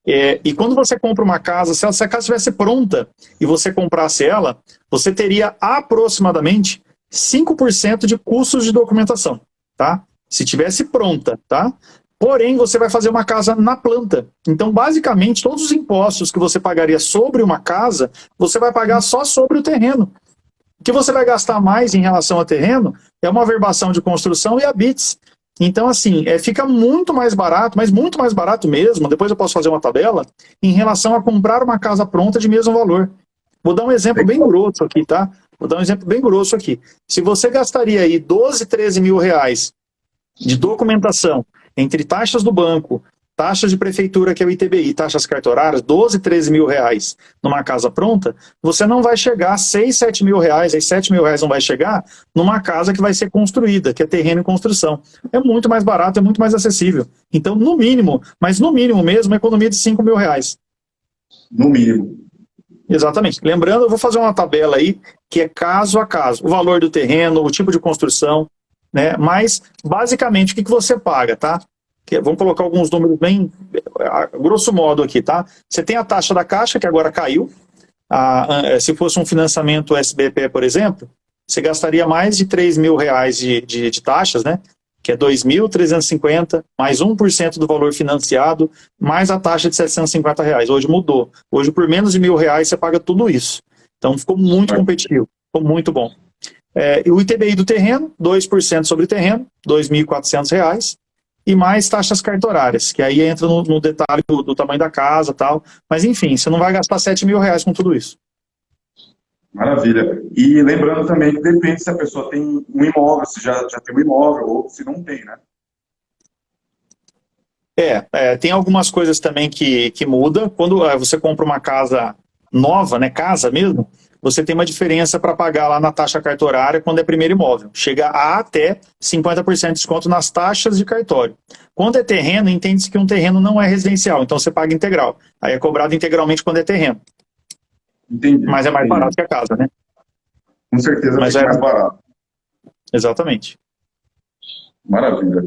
E quando você compra uma casa, se a casa estivesse pronta e você comprasse ela, você teria aproximadamente 5% de custos de documentação, tá? Se tivesse pronta, tá? Porém, você vai fazer uma casa na planta. Então, basicamente, todos os impostos que você pagaria sobre uma casa, você vai pagar só sobre o terreno. O que você vai gastar mais em relação ao terreno é uma averbação de construção e habites. Então, assim, fica muito mais barato, mas muito mais barato mesmo, depois eu posso fazer uma tabela, em relação a comprar uma casa pronta de mesmo valor. Vou dar um exemplo bem grosso aqui, tá? Se você gastaria aí 12, 13 mil reais de documentação, entre taxas do banco, taxas de prefeitura, que é o ITBI, taxas cartorárias, 12, 13 mil reais numa casa pronta, você não vai chegar a 6, 7 mil reais, aí 7 mil reais não vai chegar numa casa que vai ser construída, que é terreno em construção. É muito mais barato, é muito mais acessível. Então, no mínimo, mas no mínimo mesmo, economia de 5 mil reais. No mínimo. Exatamente. Lembrando, eu vou fazer uma tabela aí, que é caso a caso. O valor do terreno, o tipo de construção, né? Mas, basicamente, o que você paga, tá? Vamos colocar alguns números bem, grosso modo aqui, tá? Você tem a taxa da Caixa, que agora caiu. Se fosse um financiamento SBPE, por exemplo, você gastaria mais de 3 mil reais de taxas, né? Que é 2.350, mais 1% do valor financiado, mais a taxa de 750 reais. Hoje mudou. Hoje, por menos de R$ 1.000, você paga tudo isso. Então, ficou muito competitivo. Ficou muito bom. E o ITBI do terreno, 2% sobre o terreno, R$ 2.400, e mais taxas cartorárias, que aí entra no detalhe do tamanho da casa e tal. Mas, enfim, você não vai gastar R$ 7 mil com tudo isso. Maravilha. E lembrando também que depende se a pessoa tem um imóvel, se já tem um imóvel, ou se não tem, né? Tem algumas coisas também que mudam. Quando você compra uma casa nova, né, casa mesmo, você tem uma diferença para pagar lá na taxa cartorária quando é primeiro imóvel. Chega a até 50% de desconto nas taxas de cartório. Quando é terreno, entende-se que um terreno não é residencial, então você paga integral. Aí é cobrado integralmente quando é terreno. Entendi. Mas é mais barato que a casa, né? Com certeza é mais barato. Exatamente. Maravilha.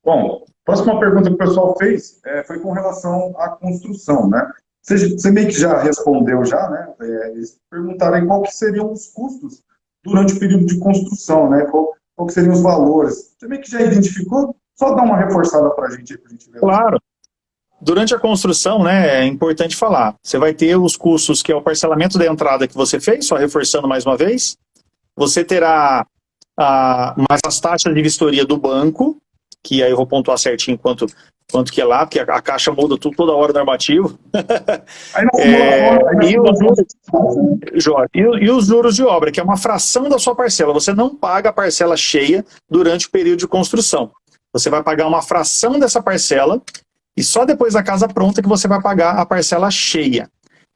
Bom, próxima pergunta que o pessoal fez foi com relação à construção, né? Você meio que já respondeu já, né? Eles perguntaram aí qual que seriam os custos durante o período de construção, né? Qual que seriam os valores. Você meio que já identificou Só dá uma reforçada para a gente aí, por gentileza. Claro. Durante a construção, né, é importante falar, você vai ter os custos que é o parcelamento da entrada que você fez, só reforçando mais uma vez, você terá mais as taxas de vistoria do banco, que aí eu vou pontuar certinho quanto que é lá, porque a Caixa muda tudo toda hora normativo. E os juros de obra, que é uma fração da sua parcela. Você não paga a parcela cheia durante o período de construção. Você vai pagar uma fração dessa parcela e só depois da casa pronta que você vai pagar a parcela cheia.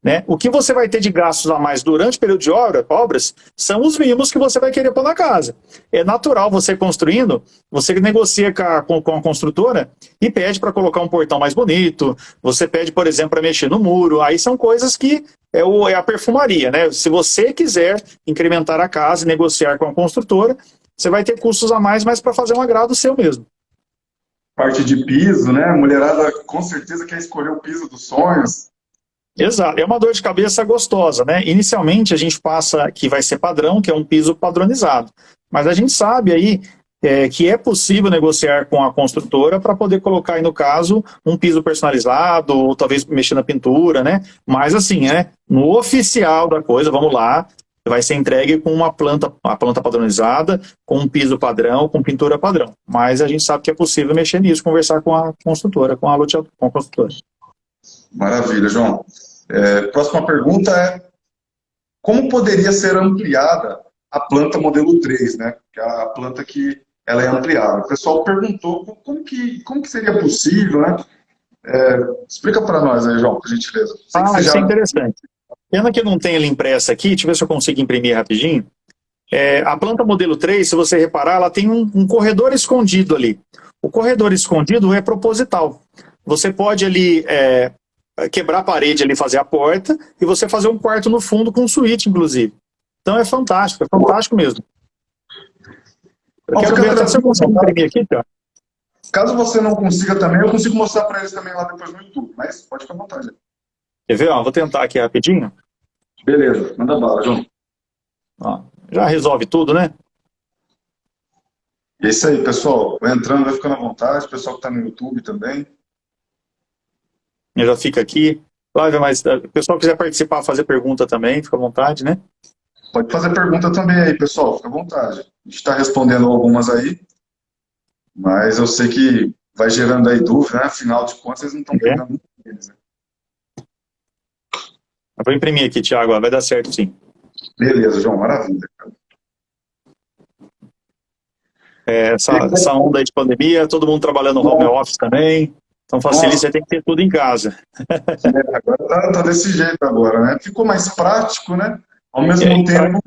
Né? O que você vai ter de gastos a mais durante o período de obras são os mimos que você vai querer pôr na casa. É natural você construindo, você negocia com a construtora e pede para colocar um portão mais bonito, você pede, por exemplo, para mexer no muro, aí são coisas que é a perfumaria. Né? Se você quiser incrementar a casa e negociar com a construtora, você vai ter custos a mais, mas para fazer um agrado seu mesmo. Parte de piso, né? A mulherada com certeza quer escolher o piso dos sonhos. Exato, é uma dor de cabeça gostosa, né? Inicialmente a gente passa que vai ser padrão, que é um piso padronizado. Mas a gente sabe aí que é possível negociar com a construtora para poder colocar aí, no caso, um piso personalizado, ou talvez mexer na pintura, né? Mas assim, no oficial da coisa, vamos lá, vai ser entregue com a planta padronizada, com um piso padrão, com pintura padrão. Mas a gente sabe que é possível mexer nisso, conversar com a construtora, com a construtora. Maravilha, João. Próxima pergunta é: como poderia ser ampliada a planta modelo 3, né? Que é a planta que ela é ampliada. O pessoal perguntou como que seria possível, né? Explica para nós aí, João, por gentileza. Isso é interessante. Pena que não tem ela impressa aqui, deixa eu ver se eu consigo imprimir rapidinho. A planta modelo 3, se você reparar, ela tem um corredor escondido ali. O corredor escondido é proposital. Você pode ali quebrar a parede ali, fazer a porta, e você fazer um quarto no fundo com suíte, inclusive. Então é fantástico mesmo. Eu quero ver até se eu consigo imprimir aqui, tá? Caso você não consiga também, eu consigo mostrar para eles também lá depois no YouTube, mas pode ficar à vontade. Quer ver? Vou tentar aqui rapidinho. Beleza, manda bala, João. Já resolve tudo, né? É isso aí, pessoal. Vai entrando, vai ficando à vontade. O pessoal que está no YouTube também. Já fica aqui. Mas se o pessoal quiser participar, fazer pergunta também, fica à vontade, né? Pode fazer pergunta também aí, pessoal. Fica à vontade. A gente está respondendo algumas aí, mas eu sei que vai gerando aí dúvida, né? Afinal de contas, vocês não estão pegando muito deles, né? Eu vou imprimir aqui, Thiago. Vai dar certo, sim. Beleza, João. Maravilha, cara. Essa onda aí de pandemia, todo mundo trabalhando no home office também. Então facilita, você tem que ter tudo em casa. Agora tá desse jeito agora, né? Ficou mais prático, né? Ao mesmo tempo,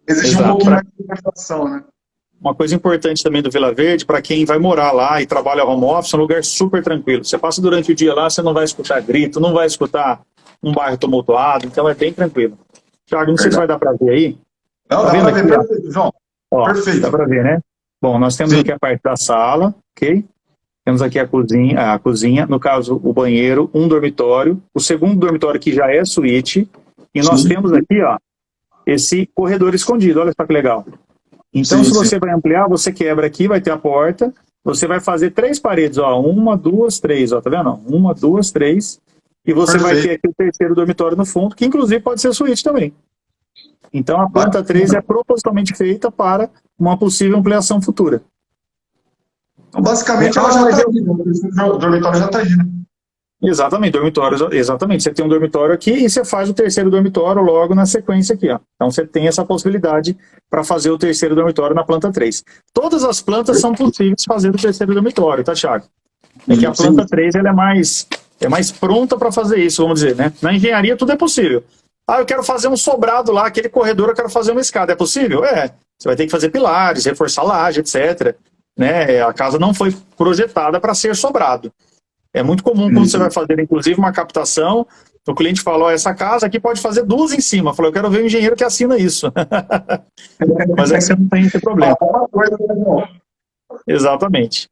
exige um pouquinho mais de organização, né? Uma coisa importante também do Vila Verde, para quem vai morar lá e trabalha home office, é um lugar super tranquilo. Você passa durante o dia lá, você não vai escutar grito, não vai escutar um bairro tumultuado, então é bem tranquilo. Thiago, não sei se vai dar para ver aí. Não, dá para ver, perfeito, João. Perfeito. Dá para ver, né? Bom, nós temos aqui a parte da sala, ok? Temos aqui a cozinha, no caso, o banheiro, um dormitório. O segundo dormitório aqui já é suíte. E nós temos aqui, esse corredor escondido. Olha só que legal. Então, se você vai ampliar, você quebra aqui, vai ter a porta. Você vai fazer 3 paredes, 1, 2, 3, tá vendo? 1, 2, 3. E você vai ter aqui o terceiro dormitório no fundo, que inclusive pode ser suíte também. Então, a planta 3 é propositalmente feita para uma possível ampliação futura. Então, basicamente, ela já está aí, o dormitório já está aí, né? Exatamente, exatamente. Você tem um dormitório aqui e você faz o terceiro dormitório logo na sequência aqui, Então você tem essa possibilidade para fazer o terceiro dormitório na planta 3. Todas as plantas são possíveis fazer o terceiro dormitório, tá, Thiago? É que a planta 3 ela é mais pronta para fazer isso, vamos dizer, né? Na engenharia tudo é possível. Eu quero fazer um sobrado lá, aquele corredor eu quero fazer uma escada. É possível? Você vai ter que fazer pilares, reforçar laje, etc. Né? A casa não foi projetada para ser sobrado. É muito comum quando você vai fazer, inclusive, uma captação, o cliente fala, essa casa aqui pode fazer 2 em cima. Eu falo, eu quero ver o engenheiro que assina isso. Mas aí você não tem esse problema. Exatamente.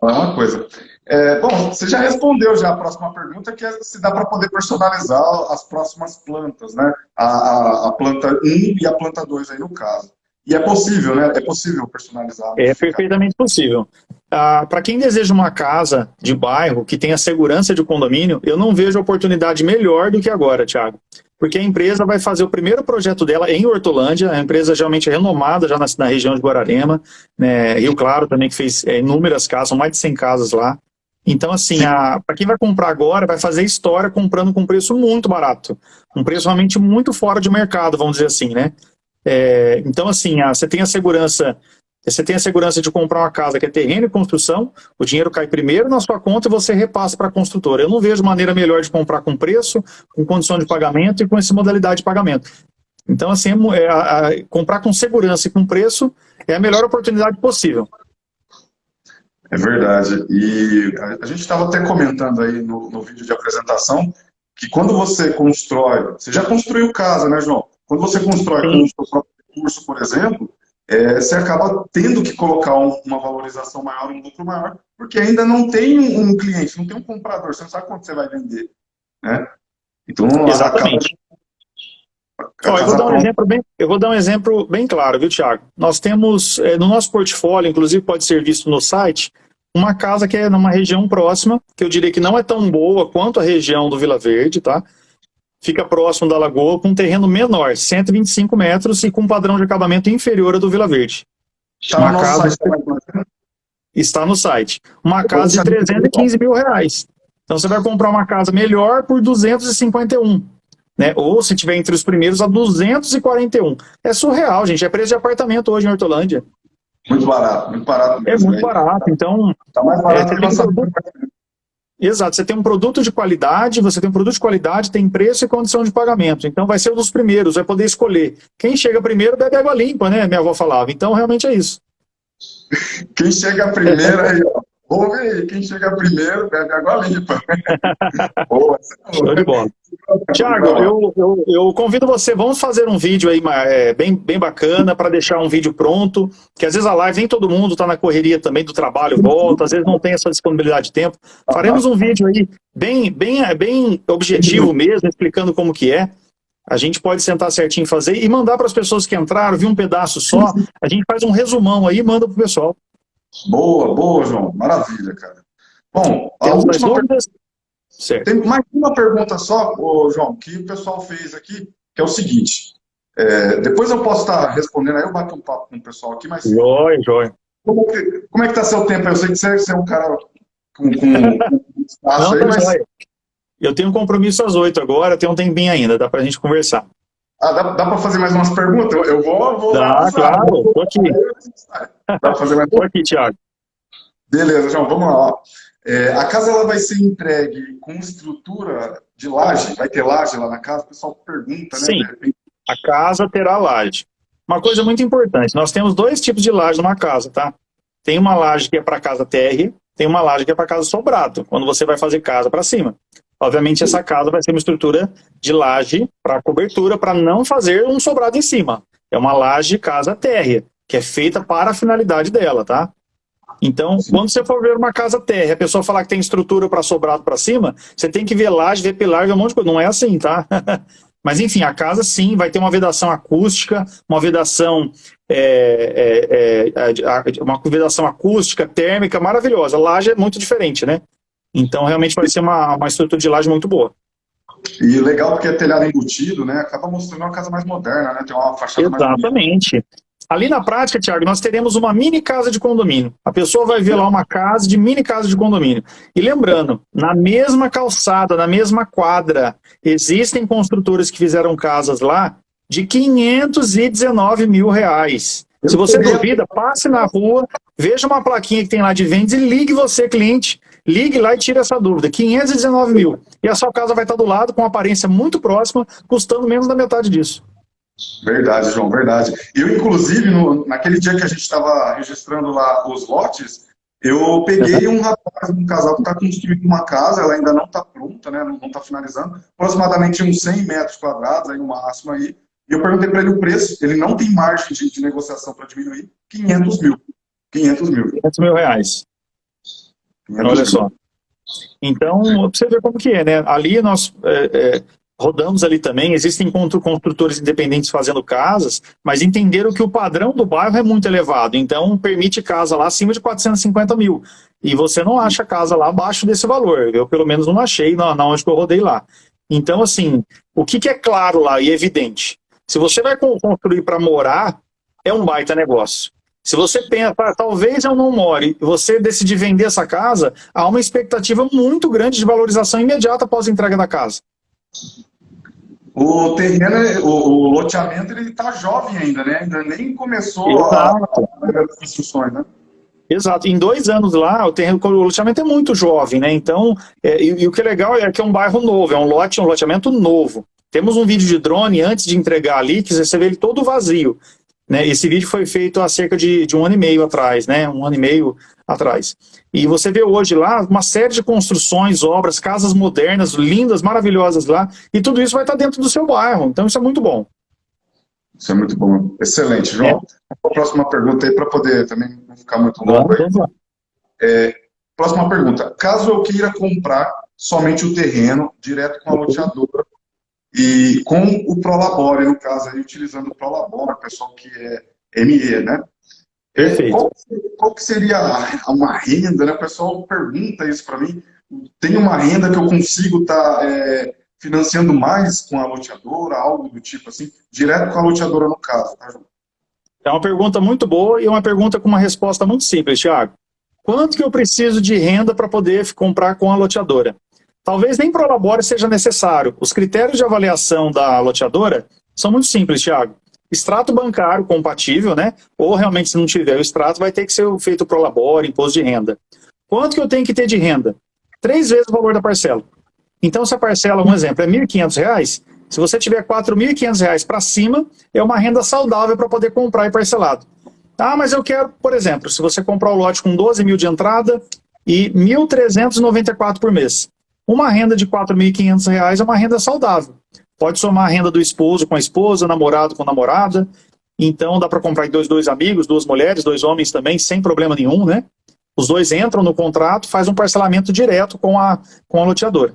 Uma coisa. Bom, você já respondeu já a próxima pergunta, que é se dá para poder personalizar as próximas plantas, né? A planta 1 e a planta 2 aí no caso. E é possível, né? É possível personalizar. É perfeitamente possível. Para quem deseja uma casa de bairro que tenha segurança de condomínio, eu não vejo oportunidade melhor do que agora, Thiago. Porque a empresa vai fazer o primeiro projeto dela em Hortolândia, a empresa geralmente renomada já na região de Guararema, né, Rio Claro também, que fez inúmeras casas, são mais de 100 casas lá. Então, assim, para quem vai comprar agora, vai fazer história comprando com preço muito barato. Um preço realmente muito fora de mercado, vamos dizer assim, né? Então, assim, você tem a segurança de comprar uma casa que é terreno e construção, o dinheiro cai primeiro na sua conta e você repassa para a construtora. Eu não vejo maneira melhor de comprar com preço, com condição de pagamento e com essa modalidade de pagamento. Então, assim, comprar com segurança e com preço é a melhor oportunidade possível. É verdade. E a gente estava até comentando aí no vídeo de apresentação que quando você constrói, você já construiu casa, né, João? Quando você constrói com o seu próprio recurso, por exemplo, você acaba tendo que colocar uma valorização maior, um lucro maior, porque ainda não tem um cliente, não tem um comprador, você não sabe quanto você vai vender, né? Então, exatamente. Eu vou dar um exemplo bem claro, viu, Thiago? Nós temos, no nosso portfólio, inclusive pode ser visto no site, uma casa que é numa região próxima, que eu diria que não é tão boa quanto a região do Vila Verde, tá? Fica próximo da lagoa, com um terreno menor, 125 metros e com um padrão de acabamento inferior ao do Vila Verde. Está no site. Está no site. Uma casa de 315 mil reais. Então você vai comprar uma casa melhor por 251. Né? Ou se tiver entre os primeiros, a 241. É surreal, gente. É preço de apartamento hoje em Hortolândia. Muito barato mesmo. É muito barato. Então, tá mais barato que lançamento. Exato, você tem um produto de qualidade, tem preço e condição de pagamento. Então vai ser um dos primeiros, vai poder escolher. Quem chega primeiro bebe água limpa, né? Minha avó falava. Então realmente é isso. Quem chega primeiro aí, ó. Ouve aí, quem chega primeiro bebe água limpa. Boa, show de bola. Thiago, eu convido você, vamos fazer um vídeo aí bem bacana para deixar um vídeo pronto, que às vezes a live nem todo mundo está na correria também do trabalho, volta, às vezes não tem essa disponibilidade de tempo. Faremos um vídeo aí bem objetivo mesmo, explicando como que é. A gente pode sentar certinho e fazer e mandar para as pessoas que entraram, viu um pedaço só, a gente faz um resumão aí e manda para o pessoal. Boa, João. Maravilha, cara. Bom, a Temos última dúvidas? Certo. Tem mais uma pergunta só, João, que o pessoal fez aqui, que é o seguinte. Depois eu posso estar respondendo, aí eu bato um papo com o pessoal aqui, mas... Joia. Como é que está seu tempo? Eu sei que você é um cara com espaço aí, mas... Eu tenho um compromisso às 8 agora, tem um tempinho ainda, dá pra gente conversar. Dá para fazer mais umas perguntas? Eu vou Dá, claro, tô aqui. Dá para fazer mais... Tô aqui, Thiago. Beleza, João, vamos lá. A casa ela vai ser entregue com estrutura de laje? Vai ter laje lá na casa? O pessoal pergunta, né? Sim, a casa terá laje. Uma coisa muito importante, nós temos dois tipos de laje numa casa, tá? Tem uma laje que é para casa térrea, tem uma laje que é para casa sobrado, quando você vai fazer casa para cima. Obviamente essa casa vai ser uma estrutura de laje para cobertura, para não fazer um sobrado em cima. É uma laje casa térrea, que é feita para a finalidade dela, tá? Então, quando você for ver uma casa térrea, a pessoa falar que tem estrutura para sobrado para cima, você tem que ver laje, ver pilar, ver um monte de coisa. Não é assim, tá? Mas enfim, a casa sim vai ter uma vedação acústica, uma vedação acústica, térmica, maravilhosa. Laje é muito diferente, né? Então, realmente vai ser uma estrutura de laje muito boa. E legal porque é telhado embutido, né? Acaba mostrando uma casa mais moderna, né? Tem uma fachada mais bonita. Exatamente. Ali na prática, Thiago, nós teremos uma mini casa de condomínio. A pessoa vai ver lá uma mini casa de condomínio. E lembrando, na mesma calçada, na mesma quadra, existem construtores que fizeram casas lá de 519 mil reais. Se você duvida, passe na rua, veja uma plaquinha que tem lá de vendas e ligue você, cliente. Ligue lá e tire essa dúvida. 519 mil. E a sua casa vai estar do lado, com uma aparência muito próxima, custando menos da metade disso. Verdade, João, verdade. Eu, inclusive, naquele dia que a gente estava registrando lá os lotes, eu peguei um rapaz, um casal que está construindo uma casa, ela ainda não está pronta, né, não está finalizando, aproximadamente uns 100 metros quadrados, aí no máximo aí, e eu perguntei para ele o preço, ele não tem margem de negociação para diminuir, 500 mil. 500 mil reais. Olha só. Então, pra você ver como que é, né? Ali nós rodamos ali também, existem construtores independentes fazendo casas, mas entenderam que o padrão do bairro é muito elevado, então permite casa lá acima de 450 mil. E você não acha casa lá abaixo desse valor. Eu, pelo menos, não achei na onde que eu rodei lá. Então, assim, o que é claro lá e evidente? Se você vai construir para morar, é um baita negócio. Se você pensa, talvez eu não more, e você decidir vender essa casa, há uma expectativa muito grande de valorização imediata após a entrega da casa. O terreno, o loteamento, ele está jovem ainda, né? Ainda nem começou as construções, né? Exato. Em 2 anos lá, o loteamento é muito jovem, né? Então, e o que é legal é que é um bairro novo, é um loteamento novo. Temos um vídeo de drone antes de entregar ali, que você vê ele todo vazio. Né? Esse vídeo foi feito há cerca de 1 ano e meio atrás, né? 1 ano e meio atrás. E você vê hoje lá uma série de construções, obras, casas modernas, lindas, maravilhosas lá, e tudo isso vai estar dentro do seu bairro. Então isso é muito bom. Isso é muito bom. Excelente. João, a próxima pergunta aí, para poder também não ficar muito longo aí. Próxima pergunta. Caso eu queira comprar somente o terreno, direto com a loteadora, e com o Prolabore, no caso, aí, utilizando o Prolabore, pessoal que é ME, né? Perfeito. Qual que seria uma renda, né? O pessoal pergunta isso para mim. Tem uma renda que eu consigo estar financiando mais com a loteadora, algo do tipo assim, direto com a loteadora no caso, tá, João? É uma pergunta muito boa e uma pergunta com uma resposta muito simples, Thiago. Quanto que eu preciso de renda para poder comprar com a loteadora? Talvez nem Prolabore seja necessário. Os critérios de avaliação da loteadora são muito simples, Thiago. Extrato bancário compatível, né? Ou realmente, se não tiver o extrato, vai ter que ser feito Prolabore, imposto de renda. Quanto que eu tenho que ter de renda? 3 vezes o valor da parcela. Então, se a parcela, um exemplo, é R$ 1.500, se você tiver R$ 4.500 para cima, é uma renda saudável para poder comprar e parcelado. Ah, mas eu quero, por exemplo, se você comprar o lote com 12 mil de entrada e R$ 1.394 por mês. Uma renda de R$ 4.500 é uma renda saudável. Pode somar a renda do esposo com a esposa, namorado com a namorada. Então dá para comprar em dois amigos, 2 mulheres, 2 homens também, sem problema nenhum, né? Os 2 entram no contrato, faz um parcelamento direto com a loteadora.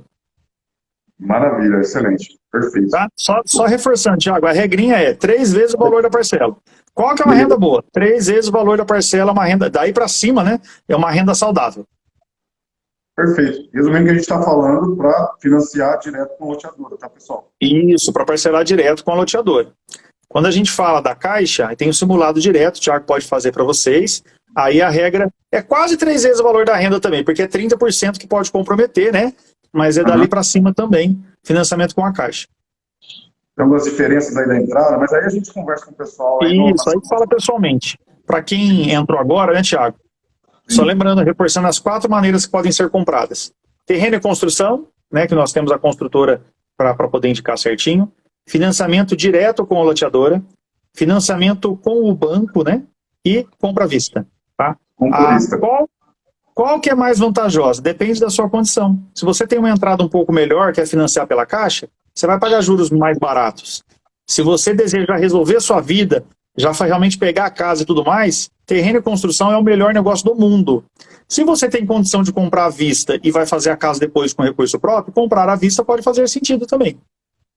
Maravilha, excelente, perfeito. Tá? Só reforçando, Thiago, a regrinha é 3 vezes o valor da parcela. Qual que é uma renda boa? 3 vezes o valor da parcela, uma renda, daí para cima, né? É uma renda saudável. Perfeito. Resumindo o que a gente está falando, para financiar direto com a loteadora, tá, pessoal? Isso, para parcelar direto com a loteadora. Quando a gente fala da Caixa, tem o simulado direto, o Thiago pode fazer para vocês. Aí a regra é quase 3 vezes o valor da renda também, porque é 30% que pode comprometer, né? Mas é dali para cima também, financiamento com a Caixa. Tem algumas diferenças aí da entrada, mas aí a gente conversa com o pessoal. Isso, aí fala pessoalmente. Para quem entrou agora, né, Thiago? Só lembrando, reforçando as 4 maneiras que podem ser compradas. Terreno e construção, né, que nós temos a construtora para poder indicar certinho. Financiamento direto com a loteadora. Financiamento com o banco, né? E compra à vista. Tá? Qual que é mais vantajosa? Depende da sua condição. Se você tem uma entrada um pouco melhor, quer financiar pela Caixa, você vai pagar juros mais baratos. Se você deseja resolver a sua vida, já realmente pegar a casa e tudo mais, terreno e construção é o melhor negócio do mundo. Se você tem condição de comprar à vista e vai fazer a casa depois com recurso próprio, comprar à vista pode fazer sentido também.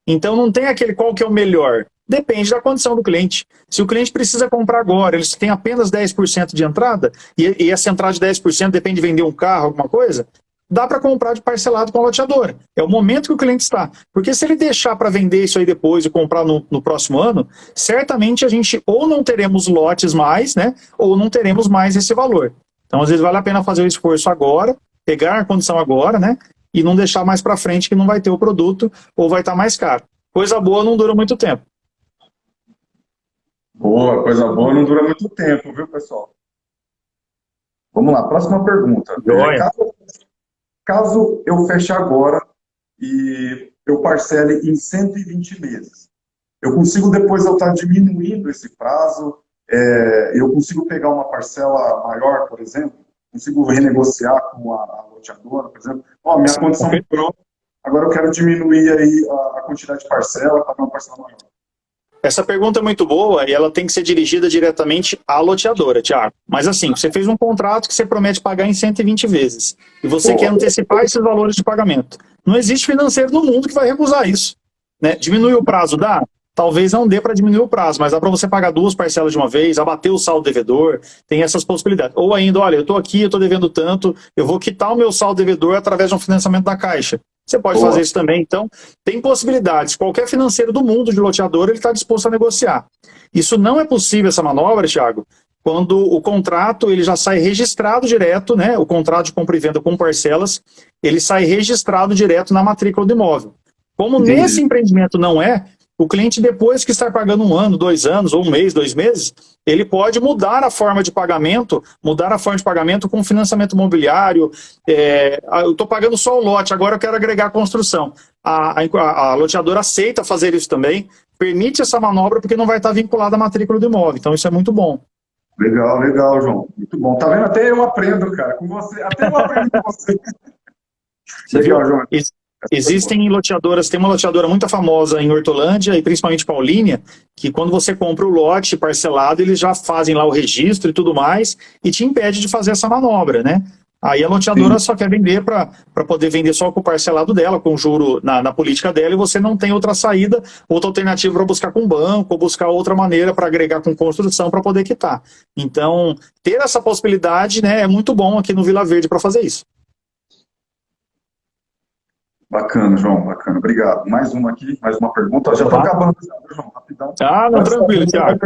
Então não tem aquele qual que é o melhor. Depende da condição do cliente. Se o cliente precisa comprar agora, ele tem apenas 10% de entrada, e essa entrada de 10% depende de vender um carro, alguma coisa, dá para comprar de parcelado com a loteadora. É o momento que o cliente está. Porque se ele deixar para vender isso aí depois e comprar no próximo ano, certamente a gente ou não teremos lotes mais, né? Ou não teremos mais esse valor. Então, às vezes, vale a pena fazer o esforço agora, pegar a condição agora, né? E não deixar mais para frente que não vai ter o produto ou vai estar mais caro. Coisa boa não dura muito tempo. Boa, coisa boa não dura muito tempo, viu, pessoal? Vamos lá, próxima pergunta. Caso eu feche agora e eu parcele em 120 meses, eu consigo depois eu estar diminuindo esse prazo? Eu consigo pegar uma parcela maior, por exemplo? Consigo renegociar com a loteadora, por exemplo? Minha condição mudou, agora eu quero diminuir aí a quantidade de parcela para uma parcela maior. Essa pergunta é muito boa e ela tem que ser dirigida diretamente à loteadora, Thiago. Mas assim, você fez um contrato que você promete pagar em 120 vezes. E você quer antecipar esses valores de pagamento. Não existe financeiro no mundo que vai recusar isso. né? Diminuir o prazo dá? Talvez não dê para diminuir o prazo, mas dá para você pagar 2 parcelas de uma vez, abater o saldo devedor, tem essas possibilidades. Ou ainda, olha, eu estou aqui, eu estou devendo tanto, eu vou quitar o meu saldo devedor através de um financiamento da Caixa. Você pode fazer isso também. Então, tem possibilidades. Qualquer financeiro do mundo de loteador, ele está disposto a negociar. Isso não é possível, essa manobra, Thiago, quando o contrato ele já sai registrado direto, né? O contrato de compra e venda com parcelas, ele sai registrado direto na matrícula do imóvel. Como nesse empreendimento não é, o cliente, depois que estar pagando 1 ano, 2 anos, ou 1 mês, 2 meses, ele pode mudar a forma de pagamento, com financiamento imobiliário. Eu estou pagando só o lote, agora eu quero agregar a construção. A loteadora aceita fazer isso também, permite essa manobra porque não vai estar vinculada à matrícula do imóvel. Então isso é muito bom. Legal, legal, João. Muito bom. Tá vendo? Até eu aprendo, cara, com você. Até eu aprendo com você. Legal, João. Existem loteadoras, tem uma loteadora muito famosa em Hortolândia e principalmente Paulínia, que quando você compra o lote parcelado, eles já fazem lá o registro e tudo mais, e te impede de fazer essa manobra, né? Aí a loteadora só quer vender para poder vender só com o parcelado dela, com juro na política dela, e você não tem outra saída, outra alternativa para buscar com banco, ou buscar outra maneira para agregar com construção para poder quitar. Então, ter essa possibilidade, né, é muito bom aqui no Vila Verde para fazer isso. Bacana, João, bacana. Obrigado. Mais uma aqui, mais uma pergunta. Já está acabando, João, rapidão. Não, tranquilo, Thiago.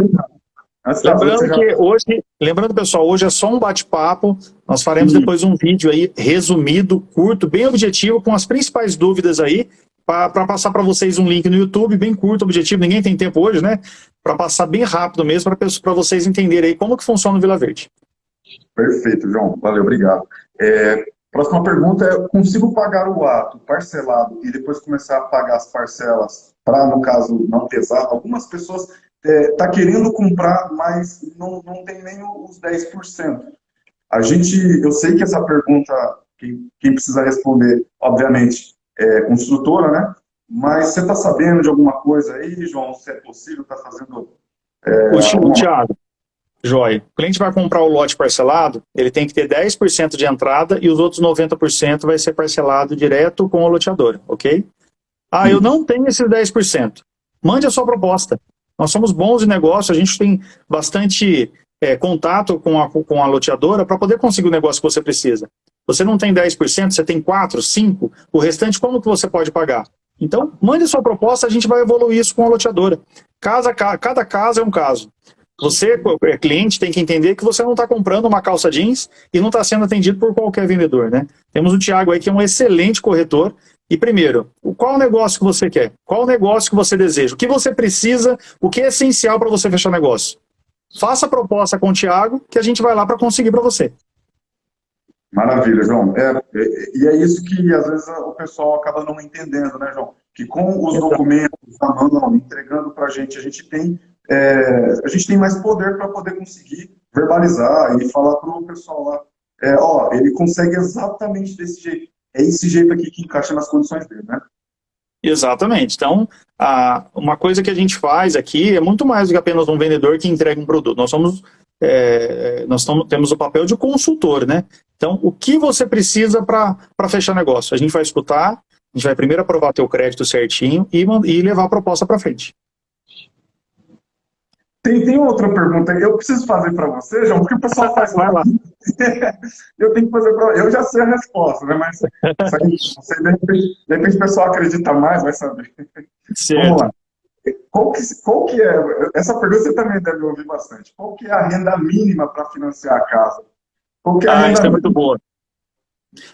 Lembrando, pessoal, hoje é só um bate-papo. Nós faremos depois um vídeo aí resumido, curto, bem objetivo, com as principais dúvidas aí, para passar para vocês um link no YouTube, bem curto, objetivo. Ninguém tem tempo hoje, né? Para passar bem rápido mesmo, para vocês entenderem aí como que funciona o Vila Verde. Perfeito, João. Valeu, obrigado. Próxima pergunta é: consigo pagar o ato parcelado e depois começar a pagar as parcelas para, no caso, não pesar? Algumas pessoas tá querendo comprar, mas não tem nem os 10%. Eu sei que essa pergunta, quem precisa responder, obviamente, é construtora, né? Mas você está sabendo de alguma coisa aí, João? Se é possível, está fazendo... Thiago, joia. O cliente vai comprar o lote parcelado, ele tem que ter 10% de entrada e os outros 90% vai ser parcelado direto com a loteadora, ok? Eu não tenho esses 10%. Mande a sua proposta. Nós somos bons de negócio, a gente tem bastante contato com a loteadora para poder conseguir o negócio que você precisa. Você não tem 10%, você tem 4%, 5%, o restante como que você pode pagar? Então, mande a sua proposta, a gente vai evoluir isso com a loteadora. Cada caso é um caso. Você, cliente, tem que entender que você não está comprando uma calça jeans e não está sendo atendido por qualquer vendedor, né? Temos o Thiago aí, que é um excelente corretor. E primeiro, qual o negócio que você quer? Qual o negócio que você deseja? O que você precisa? O que é essencial para você fechar negócio? Faça a proposta com o Thiago, que a gente vai lá para conseguir para você. Maravilha, João. E é isso que às vezes o pessoal acaba não entendendo, né, João? Que com os documentos na mão, entregando para a gente tem mais poder para poder conseguir verbalizar e falar para o pessoal lá, ele consegue exatamente desse jeito. É esse jeito aqui que encaixa nas condições dele, né? Exatamente. Então, uma coisa que a gente faz aqui é muito mais do que apenas um vendedor que entrega um produto. Nós temos o papel de consultor, né? Então, o que você precisa para fechar negócio? A gente vai escutar, a gente vai primeiro aprovar teu crédito certinho e levar a proposta para frente. Tem outra pergunta que eu preciso fazer para você, João, porque o pessoal faz... Vai lá. Eu tenho que fazer para... Eu já sei a resposta, né? Mas de repente o pessoal acredita mais, vai saber. Certo. Vamos lá. Qual que é... Essa pergunta você também deve ouvir bastante. Qual que é a renda mínima para financiar a casa? Qual que é a renda isso é muito boa.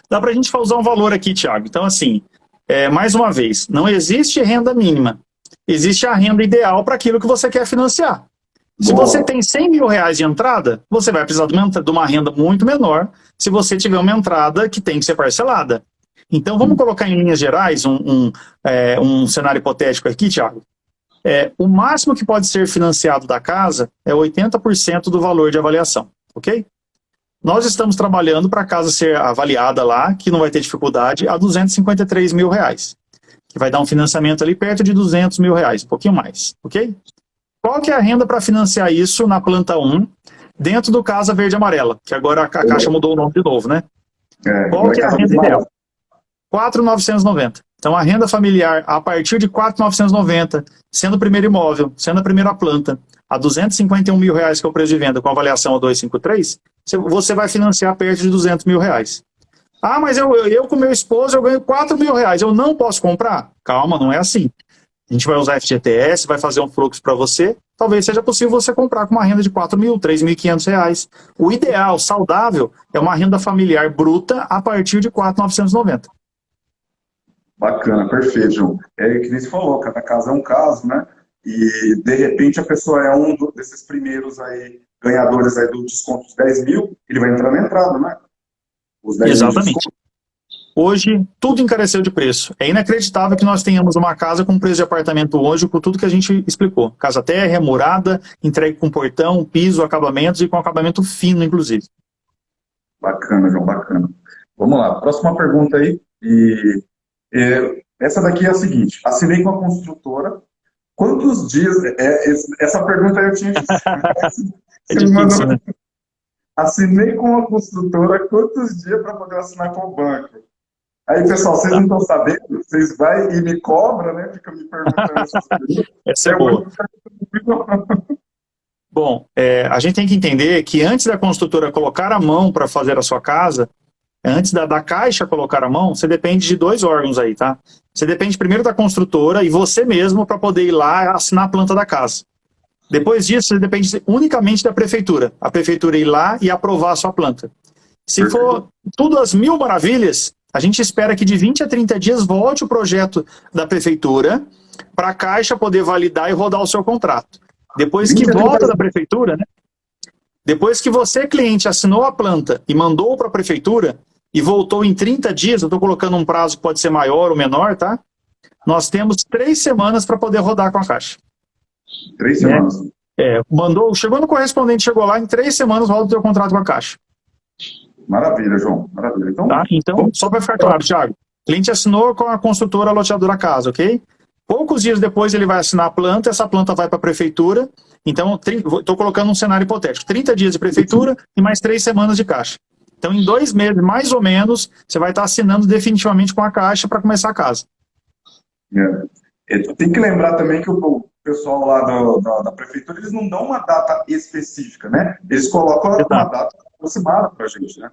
Dá para a gente usar um valor aqui, Thiago. Então, assim, mais uma vez, não existe renda mínima. Existe a renda ideal para aquilo que você quer financiar. Se você tem 100 mil reais de entrada, você vai precisar de uma renda muito menor se você tiver uma entrada que tem que ser parcelada. Então, vamos colocar em linhas gerais um cenário hipotético aqui, Thiago. O máximo que pode ser financiado da casa é 80% do valor de avaliação, ok? Nós estamos trabalhando para a casa ser avaliada lá, que não vai ter dificuldade, a 253 mil reais. Que vai dar um financiamento ali perto de 200 mil reais, um pouquinho mais, ok? Qual que é a renda para financiar isso na planta 1, dentro do Casa Verde Amarela, que agora a Caixa mudou o nome de novo, né? Qual que é a renda ideal? 4.990. Então, a renda familiar, a partir de 4.990, sendo o primeiro imóvel, sendo a primeira planta, a R$ 251 mil, que é o preço de venda, com avaliação a 253, você vai financiar perto de R$ 200 mil. Ah, mas eu com meu esposo, eu ganho R$ 4 mil, eu não posso comprar? Calma, não é assim. A gente vai usar FGTS, vai fazer um fluxo para você, talvez seja possível você comprar com uma renda de R$ 4 mil, R$ 3.500. O ideal, saudável, é uma renda familiar bruta a partir de 4.990. Bacana, perfeito, João. É que nem você falou, cada caso é um caso, né? E, de repente, a pessoa é um desses primeiros aí, ganhadores aí do desconto de 10 mil, ele vai entrar na entrada, né? Os 10 mil de Exatamente. desconto. Hoje, tudo encareceu de preço. É inacreditável que nós tenhamos uma casa com preço de apartamento hoje, com tudo que a gente explicou. Casa térrea, morada, entregue com portão, piso, acabamentos e com acabamento fino, inclusive. Bacana, João, bacana. Vamos lá, próxima pergunta aí. Essa daqui é a seguinte: assinei com a construtora. Quantos dias... essa pergunta eu tinha que... É difícil, né? Assinei com a construtora, quantos dias para poder assinar com o banco? Aí, pessoal, vocês não estão sabendo? Vocês vão e me cobram, né? Fica me perguntando essas coisas. Essa é boa. Bom, a gente tem que entender que antes da construtora colocar a mão para fazer a sua casa, antes da Caixa colocar a mão, você depende de dois órgãos aí, tá? Você depende primeiro da construtora e você mesmo para poder ir lá assinar a planta da casa. Depois disso, você depende unicamente da prefeitura. A prefeitura ir lá e aprovar a sua planta. Se for tudo às mil maravilhas, a gente espera que de 20 a 30 dias volte o projeto da prefeitura para a Caixa poder validar e rodar o seu contrato. Depois que volta da prefeitura, né? Depois que você, cliente, assinou a planta e mandou para a prefeitura e voltou em 30 dias, eu estou colocando um prazo que pode ser maior ou menor, tá? Nós temos 3 semanas para poder rodar com a Caixa. 3 semanas. Chegou no correspondente, chegou lá, em 3 semanas roda o teu contrato com a Caixa. Maravilha, João. Maravilha. Então, só para ficar claro, Thiago, o cliente assinou com a construtora loteadora casa, ok? Poucos dias depois ele vai assinar a planta, essa planta vai para a prefeitura. Então, estou colocando um cenário hipotético. 30 dias de prefeitura e mais 3 semanas de Caixa. Então, em 2 meses, mais ou menos, você vai estar assinando definitivamente com a Caixa para começar a casa. Tem que lembrar também que o pessoal lá da prefeitura, eles não dão uma data específica, né? Eles colocam uma data aproximada para a gente, né?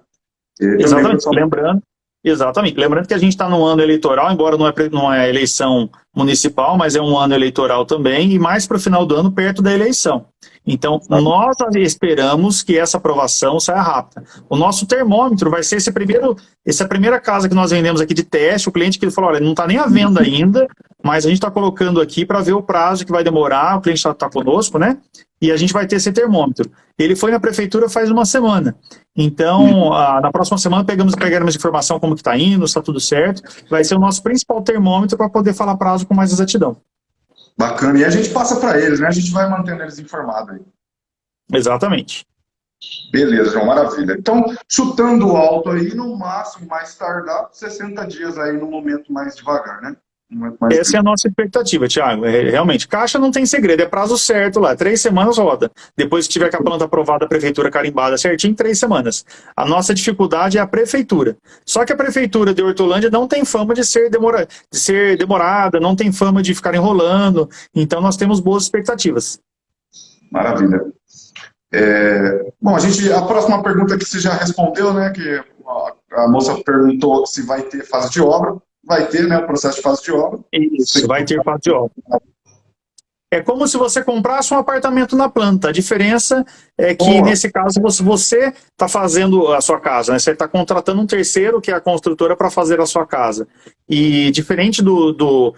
Exatamente, lembrando que a gente está no ano eleitoral, embora não é eleição municipal, mas é um ano eleitoral também, e mais para o final do ano, perto da eleição. Então, nós esperamos que essa aprovação saia rápida. O nosso termômetro vai ser essa primeira casa que nós vendemos aqui de teste, o cliente que falou, olha, não está nem à venda ainda, mas a gente está colocando aqui para ver o prazo que vai demorar, o cliente está conosco, né? E a gente vai ter esse termômetro. Ele foi na prefeitura faz uma semana. Então, na próxima semana pegaremos informação como que está indo, se está tudo certo. Vai ser o nosso principal termômetro para poder falar prazo com mais exatidão. Bacana. E a gente passa para eles, né? A gente vai mantendo eles informados aí. Exatamente. Beleza, João, maravilha. Então, chutando alto aí, no máximo, mais tardar, 60 dias aí no momento mais devagar, né? Essa é a nossa expectativa, Thiago. Realmente, Caixa não tem segredo, é prazo certo lá, 3 semanas roda. Depois que tiver com a planta aprovada, a prefeitura carimbada certinho, 3 semanas. A nossa dificuldade é a prefeitura. Só que a prefeitura de Hortolândia não tem fama de ser demorada, não tem fama de ficar enrolando, então nós temos boas expectativas. Maravilha. Bom, a próxima pergunta que você já respondeu, né, que a moça perguntou se vai ter fase de obra. Vai ter, né, o processo de fase de obra. Isso, vai ter fase de obra. É como se você comprasse um apartamento na planta. A diferença é que, nesse caso, você está fazendo a sua casa, né? Você está contratando um terceiro, que é a construtora, para fazer a sua casa. E diferente do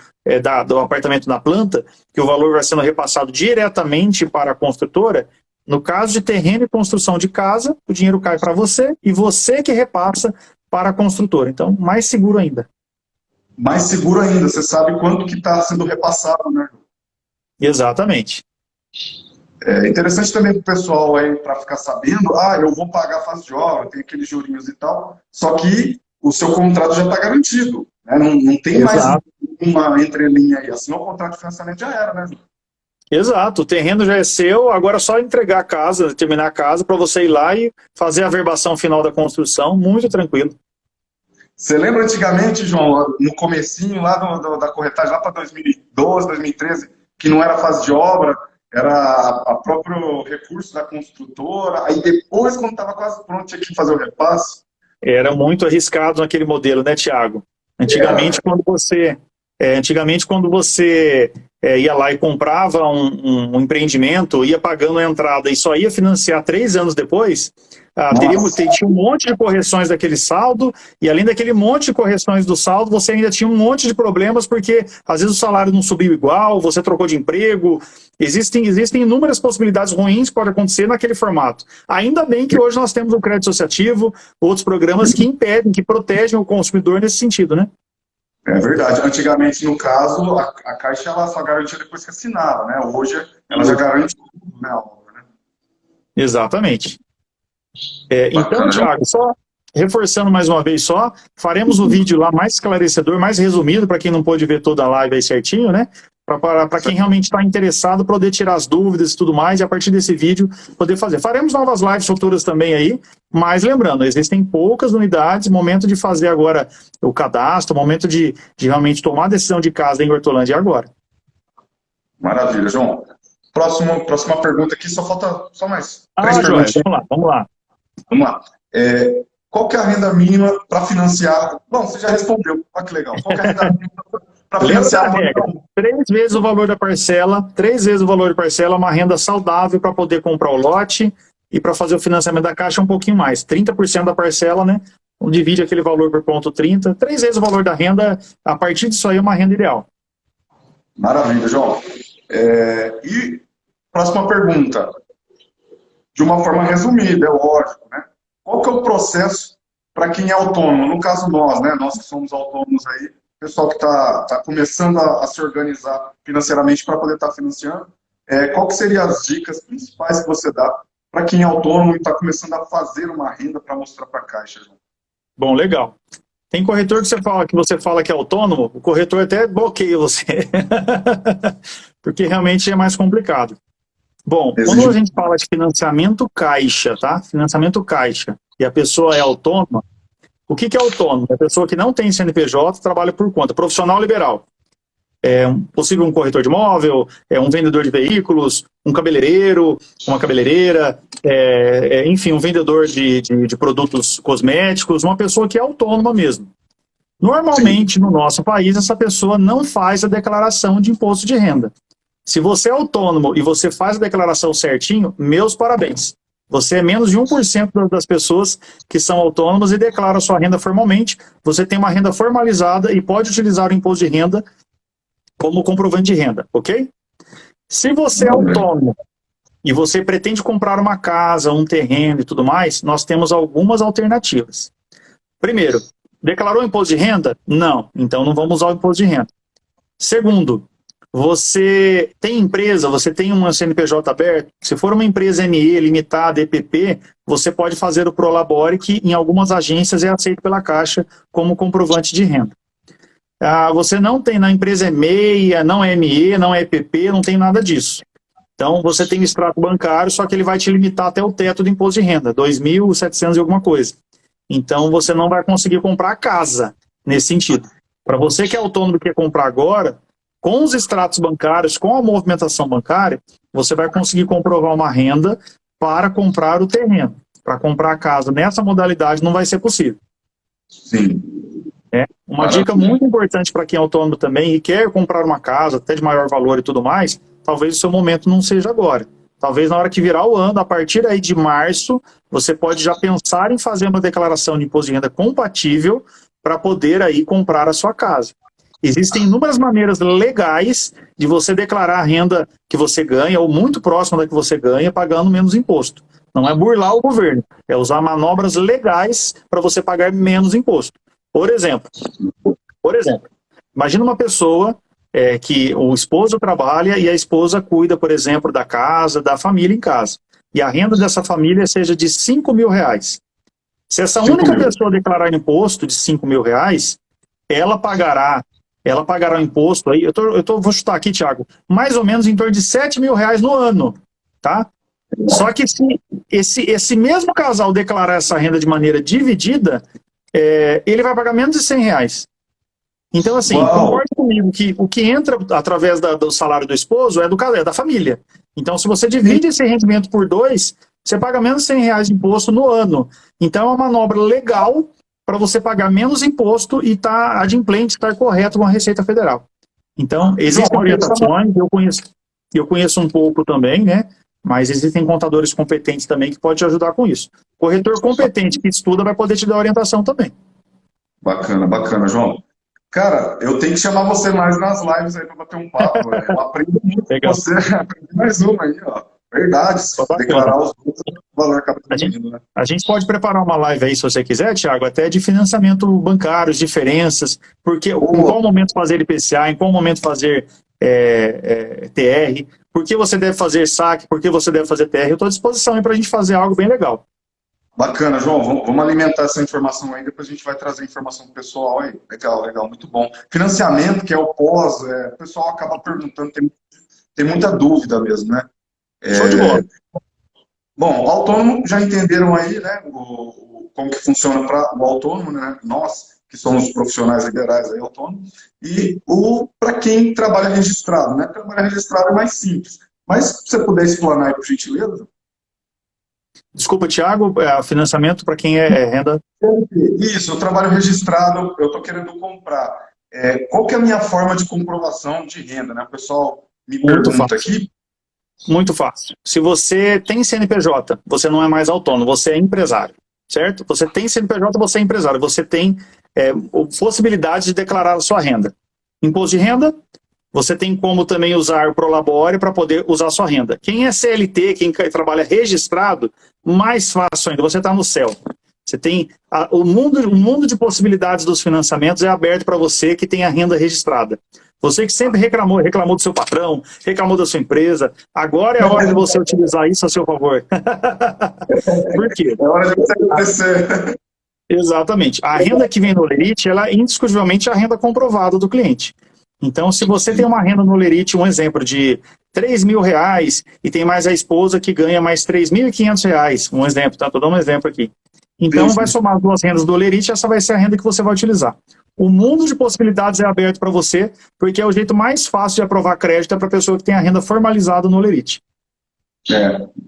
apartamento na planta, que o valor vai sendo repassado diretamente para a construtora, no caso de terreno e construção de casa, o dinheiro cai para você e você que repassa para a construtora. Então, mais seguro ainda. Mais seguro ainda, você sabe quanto que está sendo repassado, né? Exatamente. É interessante também para o pessoal aí, para ficar sabendo, eu vou pagar a fase de obra, tem aqueles jurinhos e tal, só que o seu contrato já está garantido, né? Não tem mais uma entrelinha aí, assinou o contrato de financiamento, já era, né? Exato, o terreno já é seu, agora é só entregar a casa, terminar a casa, para você ir lá e fazer a averbação final da construção, muito tranquilo. Você lembra antigamente, João, no comecinho lá da corretagem, lá para 2012, 2013, que não era fase de obra, era a próprio recurso da construtora, aí depois, quando estava quase pronto, tinha que fazer o repasse? Era muito arriscado naquele modelo, né, Thiago? Antigamente, quando você ia lá e comprava um empreendimento, ia pagando a entrada e só ia financiar 3 anos depois, tinha um monte de correções daquele saldo, e além daquele monte de correções do saldo, você ainda tinha um monte de problemas, porque às vezes o salário não subiu igual, você trocou de emprego. Existem inúmeras possibilidades ruins que podem acontecer naquele formato. Ainda bem que hoje nós temos o crédito associativo, outros programas que impedem, que protegem o consumidor nesse sentido, né? É verdade. Antigamente, no caso, a Caixa ela só garantia depois que assinava, né? Hoje ela já garante tudo, né? Exatamente. Então, Thiago, só reforçando mais uma vez faremos o vídeo lá mais esclarecedor, mais resumido, para quem não pôde ver toda a live aí certinho, né? Para quem realmente está interessado, poder tirar as dúvidas e tudo mais, e a partir desse vídeo poder fazer. Faremos novas lives futuras também aí, mas lembrando, existem poucas unidades, momento de fazer agora o cadastro, momento de realmente tomar a decisão de casa em Hortolândia é agora. Maravilha, João. Próxima pergunta aqui, só mais 3 perguntas. Vamos lá. Vamos lá. Qual que é a renda mínima para financiar? Bom, você já respondeu. Olha que legal. Qual que é a renda mínima para financiar? 3 vezes o valor da parcela, 3 vezes o valor de parcela, uma renda saudável para poder comprar o lote e para fazer o financiamento da Caixa um pouquinho mais. 30% da parcela, né? Divide aquele valor por ponto 30. 3 vezes o valor da renda, a partir disso aí é uma renda ideal. Maravilha, João. E próxima pergunta. De uma forma resumida, é lógico, né? Qual que é o processo para quem é autônomo? No caso nós, né? Nós que somos autônomos aí, pessoal que está começando a se organizar financeiramente para poder estar financiando, qual que seriam as dicas principais que você dá para quem é autônomo e está começando a fazer uma renda para mostrar para a Caixa, João? Bom, legal. Tem corretor que você fala que é autônomo, o corretor até bloqueia você, porque realmente é mais complicado. Bom, quando a gente fala de financiamento Caixa, tá? Financiamento Caixa, e a pessoa é autônoma, o que é autônomo? É a pessoa que não tem CNPJ, trabalha por conta, profissional liberal. Possível um corretor de imóvel, um vendedor de veículos, um cabeleireiro, uma cabeleireira, enfim, um vendedor de produtos cosméticos, uma pessoa que é autônoma mesmo. Normalmente, no nosso país, essa pessoa não faz a declaração de imposto de renda. Se você é autônomo e você faz a declaração certinho, meus parabéns. Você é menos de 1% das pessoas que são autônomas e declaram sua renda formalmente. Você tem uma renda formalizada e pode utilizar o imposto de renda como comprovante de renda, ok? Se você é autônomo e você pretende comprar uma casa, um terreno e tudo mais, nós temos algumas alternativas. Primeiro, declarou imposto de renda? Não, então não vamos usar o imposto de renda. Segundo, você tem empresa, você tem um CNPJ aberto, se for uma empresa ME, limitada, EPP, você pode fazer o Prolabore, que em algumas agências é aceito pela Caixa como comprovante de renda. Você não tem, na empresa é MEIA, não é ME, não é EPP, não tem nada disso. Então você tem o extrato bancário, só que ele vai te limitar até o teto do imposto de renda, 2.700 e alguma coisa. Então você não vai conseguir comprar a casa nesse sentido. Para você que é autônomo e quer comprar agora, com os extratos bancários, com a movimentação bancária, você vai conseguir comprovar uma renda para comprar o terreno. Para comprar a casa nessa modalidade não vai ser possível. Sim. Uma dica muito importante para quem é autônomo também e quer comprar uma casa, até de maior valor e tudo mais, talvez o seu momento não seja agora. Talvez na hora que virar o ano, a partir aí de março, você pode já pensar em fazer uma declaração de imposto de renda compatível para poder aí comprar a sua casa. Existem inúmeras maneiras legais de você declarar a renda que você ganha, ou muito próxima da que você ganha, pagando menos imposto. Não é burlar o governo, é usar manobras legais para você pagar menos imposto. Por exemplo, imagina uma pessoa que o esposo trabalha e a esposa cuida, por exemplo, da casa, da família em casa. E a renda dessa família seja de R$5.000. Se essa única pessoa declarar imposto de R$5.000, ela pagará o imposto aí, vou chutar aqui, Thiago, mais ou menos em torno de R$7.000 no ano, tá? Só que se esse mesmo casal declarar essa renda de maneira dividida, ele vai pagar menos de R$100. Então, assim, concorde comigo que o que entra através do salário do esposo é da família. Então, se você divide esse rendimento por 2, você paga menos de R$100 de imposto no ano. Então, é uma manobra legal para você pagar menos imposto e estar adimplente, estar correto com a Receita Federal. Então, existem orientações, eu conheço um pouco também, né? Mas existem contadores competentes também que podem te ajudar com isso. Corretor competente que estuda vai poder te dar orientação também. Bacana, bacana, João. Cara, eu tenho que chamar você mais nas lives aí para bater um papo. Eu aprendo muito com você. Aprendi mais uma aí, ó. Verdade. Declarar os outros, o valor acaba dividindo, né? A gente pode preparar uma live aí, se você quiser, Thiago, até de financiamento bancário, diferenças, porque em qual momento fazer IPCA, em qual momento fazer TR, por que você deve fazer saque, por que você deve fazer TR. Eu estou à disposição aí para a gente fazer algo bem legal. Bacana, João. Vamos alimentar essa informação aí, depois a gente vai trazer informação pessoal aí. Legal, legal, muito bom. Financiamento, que é o pós, o pessoal acaba perguntando, tem muita dúvida mesmo, né? Show de bola. Bom, o autônomo já entenderam aí, né, como que funciona para o autônomo, né? Nós, que somos profissionais liberais aí, autônomos, e para quem trabalha registrado, né? Trabalhar registrado é mais simples. Mas se você puder explanar aí, por gentileza. Desculpa, Thiago, financiamento para quem é renda? Isso, eu trabalho registrado, eu estou querendo comprar. Qual que é a minha forma de comprovação de renda, né? O pessoal me pergunta aqui. Muito fácil. Se você tem CNPJ, você não é mais autônomo, você é empresário, certo? Você tem CNPJ, você é empresário, você tem possibilidade de declarar a sua renda. Imposto de renda, você tem como também usar o Prolabore para poder usar a sua renda. Quem é CLT, quem trabalha registrado, mais fácil ainda, você está no céu. Você tem o mundo de possibilidades dos financiamentos é aberto para você que tem a renda registrada. Você que sempre reclamou do seu patrão, reclamou da sua empresa, agora é a hora de você utilizar isso a seu favor. Por quê? É hora de você agradecer. Exatamente. A renda que vem no Olerite, ela é indiscutivelmente a renda comprovada do cliente. Então, se você tem uma renda no Olerite, um exemplo de R$3.000 e tem mais a esposa que ganha mais R$3.500, um exemplo, tá? Estou dando um exemplo aqui. Então, vai somar as duas rendas do Olerite e essa vai ser a renda que você vai utilizar. O mundo de possibilidades é aberto para você, porque é o jeito mais fácil de aprovar crédito para a pessoa que tem a renda formalizada no Olerite.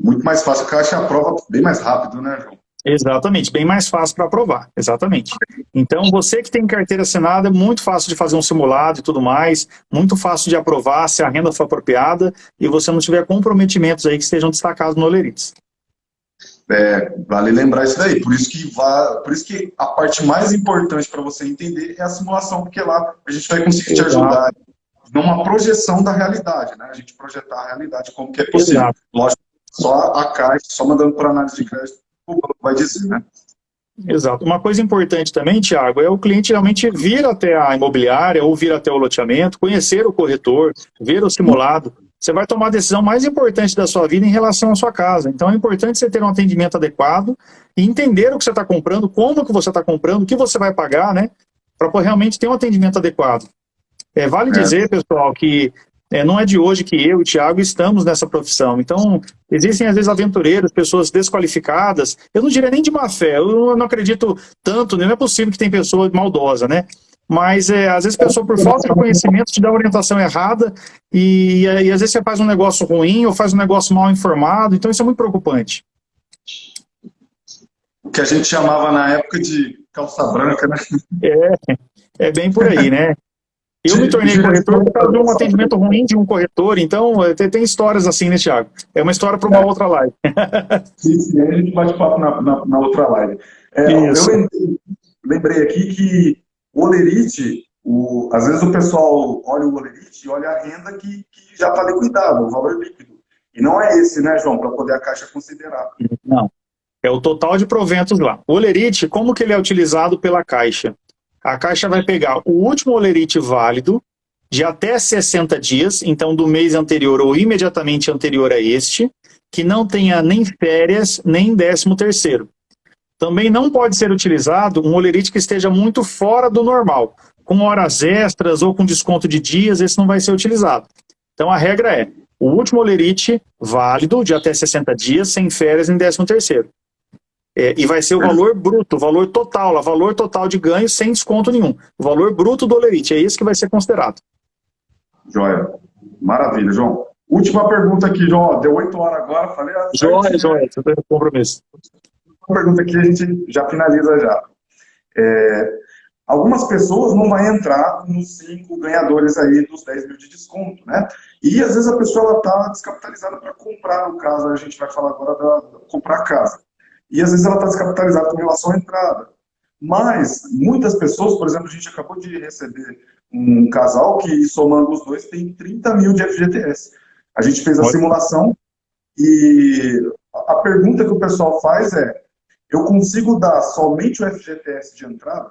Muito mais fácil, porque a Caixa aprova bem mais rápido, né, João? Exatamente, bem mais fácil para aprovar, exatamente. Então, você que tem carteira assinada, é muito fácil de fazer um simulado e tudo mais, muito fácil de aprovar se a renda for apropriada e você não tiver comprometimentos aí que sejam destacados no Olerites. Vale lembrar isso daí, por isso que a parte mais importante para você entender é a simulação, porque lá a gente vai conseguir te ajudar numa projeção da realidade, né? A gente projetar a realidade como que é possível. Exato. Lógico, só a Caixa, só mandando para análise de crédito, vai dizer, né? Exato. Uma coisa importante também, Thiago, é o cliente realmente vir até a imobiliária ou vir até o loteamento, conhecer o corretor, ver o simulado. Você vai tomar a decisão mais importante da sua vida em relação à sua casa. Então é importante você ter um atendimento adequado e entender o que você está comprando, como que você está comprando, o que você vai pagar, né? Para realmente ter um atendimento adequado. Vale dizer, pessoal, que não é de hoje que eu e o Thiago estamos nessa profissão. Então, existem às vezes aventureiros, pessoas desqualificadas. Eu não diria nem de má fé, eu não acredito tanto, não é possível que tem pessoa maldosa, né? Mas às vezes a pessoa, por falta de conhecimento, te dá a orientação errada e às vezes você faz um negócio ruim ou faz um negócio mal informado, então isso é muito preocupante. O que a gente chamava na época de calça branca, né? É bem por aí, né? Eu me tornei corretor por causa de um atendimento ruim de um corretor, então tem histórias assim, né, Thiago? É uma história para uma outra live. Sim, a gente bate papo na outra live. Eu lembrei aqui que o Olerite, às vezes o pessoal olha o Olerite e olha a renda que já está liquidada, o valor líquido. E não é esse, né, João, para poder a Caixa considerar. Não. É o total de proventos lá. O Olerite, como que ele é utilizado pela Caixa? A Caixa vai pegar o último Olerite válido de até 60 dias, então do mês anterior ou imediatamente anterior a este, que não tenha nem férias, nem 13º. Também não pode ser utilizado um Olerite que esteja muito fora do normal, com horas extras ou com desconto de dias, esse não vai ser utilizado. Então a regra é, o último Olerite válido de até 60 dias, sem férias, nem 13º. E vai ser o valor bruto, o valor total de ganho sem desconto nenhum. O valor bruto do Olerite, é isso que vai ser considerado. Joia. Maravilha, João. Última pergunta aqui, João. Deu 8 horas agora, falei. Joia, você tem compromisso. Uma pergunta aqui, a gente já finaliza já. Algumas pessoas não vão entrar nos 5 ganhadores aí dos 10 mil de desconto, né? E às vezes a pessoa está descapitalizada para comprar, no caso, a gente vai falar agora de comprar casa. E às vezes ela está descapitalizada com relação à entrada. Mas muitas pessoas, por exemplo, a gente acabou de receber um casal que, somando os dois, tem 30 mil de FGTS. A gente fez a simulação e a pergunta que o pessoal faz é: eu consigo dar somente o FGTS de entrada?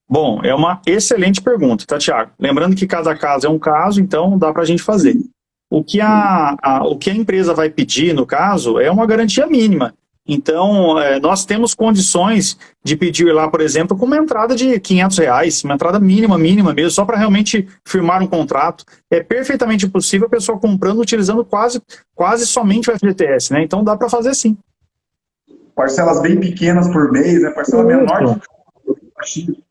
Bom, é uma excelente pergunta, tá, Thiago? Lembrando que cada caso é um caso, então dá para a gente fazer. O que a empresa vai pedir, no caso, é uma garantia mínima. Então, nós temos condições de pedir lá, por exemplo, com uma entrada de R$500, uma entrada mínima mesmo, só para realmente firmar um contrato. É perfeitamente possível a pessoa comprando, utilizando quase somente o FGTS, né? Então dá para fazer sim. Parcelas bem pequenas por mês, né? Parcela menor que...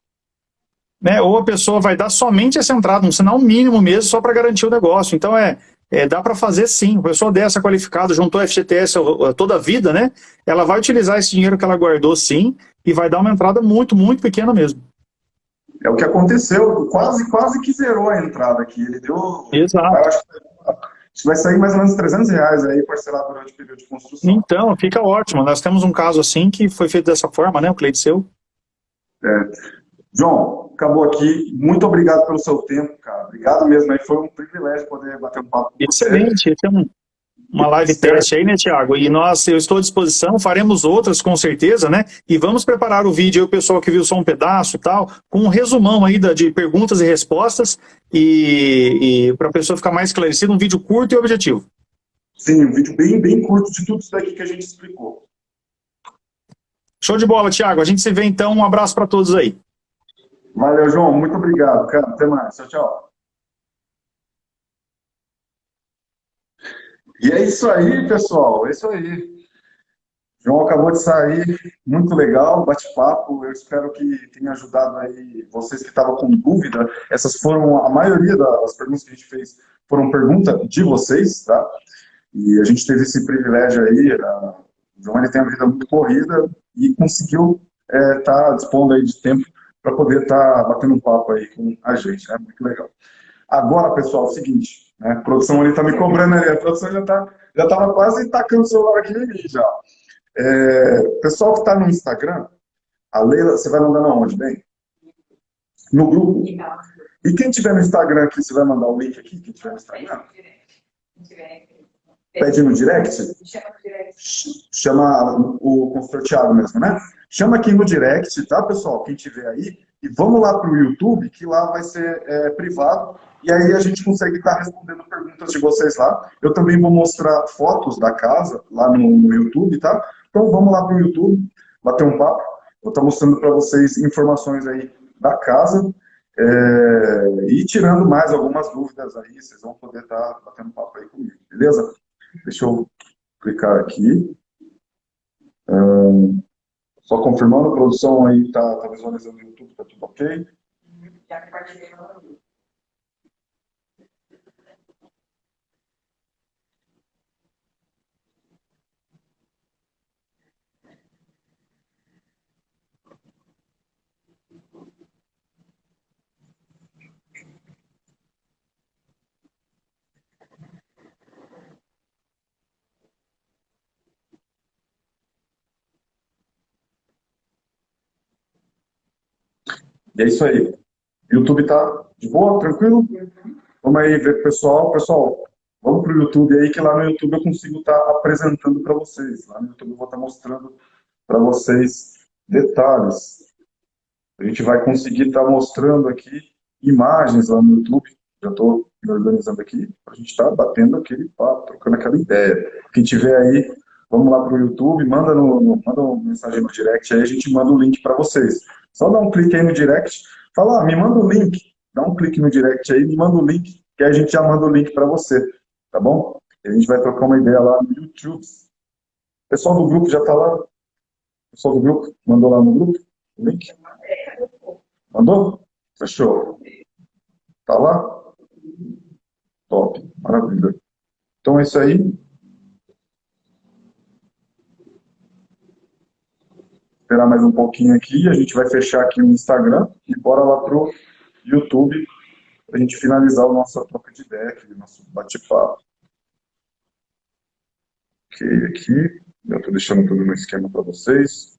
Ou a pessoa vai dar somente essa entrada, um sinal mínimo mesmo, só para garantir o negócio. Então, dá para fazer sim. A pessoa dessa qualificada, juntou FGTS toda a vida, né? Ela vai utilizar esse dinheiro que ela guardou sim, e vai dar uma entrada muito, muito pequena mesmo. É o que aconteceu, quase que zerou a entrada aqui. Ele deu... Exato. Eu acho que vai sair mais ou menos R$300 aí, parcelado durante o período de construção. Então, fica ótimo. Nós temos um caso assim que foi feito dessa forma, né? O Cleidiceu. João, acabou aqui. Muito obrigado pelo seu tempo, cara. Obrigado mesmo. Aí foi um privilégio poder bater um papo com você. Excelente. Esse é uma live teste aí, né, Thiago? E eu estou à disposição, faremos outras com certeza, né? E vamos preparar o vídeo aí, o pessoal que viu só um pedaço e tal, com um resumão aí de perguntas e respostas, e para a pessoa ficar mais esclarecida, um vídeo curto e objetivo. Sim, um vídeo bem curto de tudo isso daqui que a gente explicou. Show de bola, Thiago. A gente se vê então. Um abraço para todos aí. Valeu, João. Muito obrigado, cara. Até mais. Tchau, tchau. E é isso aí, pessoal. É isso aí. João acabou de sair. Muito legal, bate-papo. Eu espero que tenha ajudado aí vocês que estavam com dúvida. Essas foram, a maioria das perguntas que a gente fez foram perguntas de vocês, tá? E a gente teve esse privilégio aí. O João, ele tem uma vida muito corrida e conseguiu tá dispondo aí de tempo para poder estar batendo um papo aí com a gente, né? Muito legal. Agora, pessoal, é o seguinte, né? A produção ali tá me cobrando ali, a produção já estava quase tacando o celular aqui em mim já. Pessoal que está no Instagram, a Leila, você vai mandar aonde, bem? No grupo. E quem tiver no Instagram aqui, você vai mandar o link aqui, quem tiver no Instagram? Pede no direct? Chama o consultor Thiago mesmo, né? Chama aqui no direct, tá, pessoal? Quem tiver aí. E vamos lá para o YouTube, que lá vai ser privado. E aí a gente consegue estar respondendo perguntas de vocês lá. Eu também vou mostrar fotos da casa lá no YouTube, tá? Então vamos lá para o YouTube, bater um papo. Vou estar mostrando para vocês informações aí da casa. E tirando mais algumas dúvidas aí, vocês vão poder estar batendo papo aí comigo, beleza? Deixa eu clicar aqui. Só confirmando, a produção aí tá visualizando no YouTube, tá tudo ok? Já compartilhei no YouTube. E é isso aí. O YouTube tá de boa, tranquilo? Vamos aí ver o pessoal. Pessoal, vamos para o YouTube aí, que lá no YouTube eu consigo estar apresentando para vocês. Lá no YouTube eu vou estar mostrando para vocês detalhes. A gente vai conseguir estar mostrando aqui imagens lá no YouTube. Já estou me organizando aqui para a gente estar batendo aquele papo, trocando aquela ideia. Quem tiver aí, vamos lá para o YouTube, manda uma mensagem no direct, aí a gente manda o link para vocês. Só dá um clique aí no direct, fala, me manda o link, dá um clique no direct aí, me manda o link, que aí a gente já manda o link para você, tá bom? E a gente vai trocar uma ideia lá no YouTube. O pessoal do grupo já está lá Pessoal do grupo, mandou lá no grupo o link? Mandou? Fechou. Tá lá? Top, maravilha. Então é isso aí. Esperar mais um pouquinho aqui, a gente vai fechar aqui o Instagram e bora lá pro YouTube para a gente finalizar a nossa troca de ideia aqui, nosso bate-papo. Ok, aqui, eu estou deixando tudo no esquema para vocês.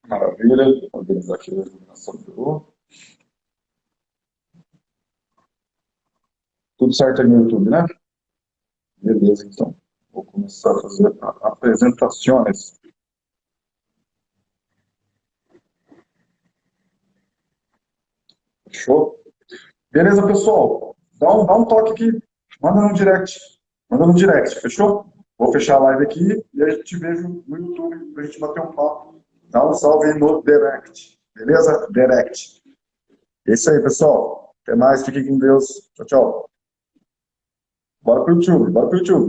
Maravilha, vou organizar aqui a iluminação do... Tudo certo aí no YouTube, né? Beleza, então. Vou começar a fazer apresentações. Fechou? Beleza, pessoal? Dá um toque aqui. Manda no direct. Manda no direct, fechou? Vou fechar a live aqui e a gente te vejo no YouTube pra gente bater um papo. Dá um salve aí no direct. Beleza? Direct. É isso aí, pessoal. Até mais. Fiquem com Deus. Tchau, tchau. Bora pro YouTube. Bora pro YouTube.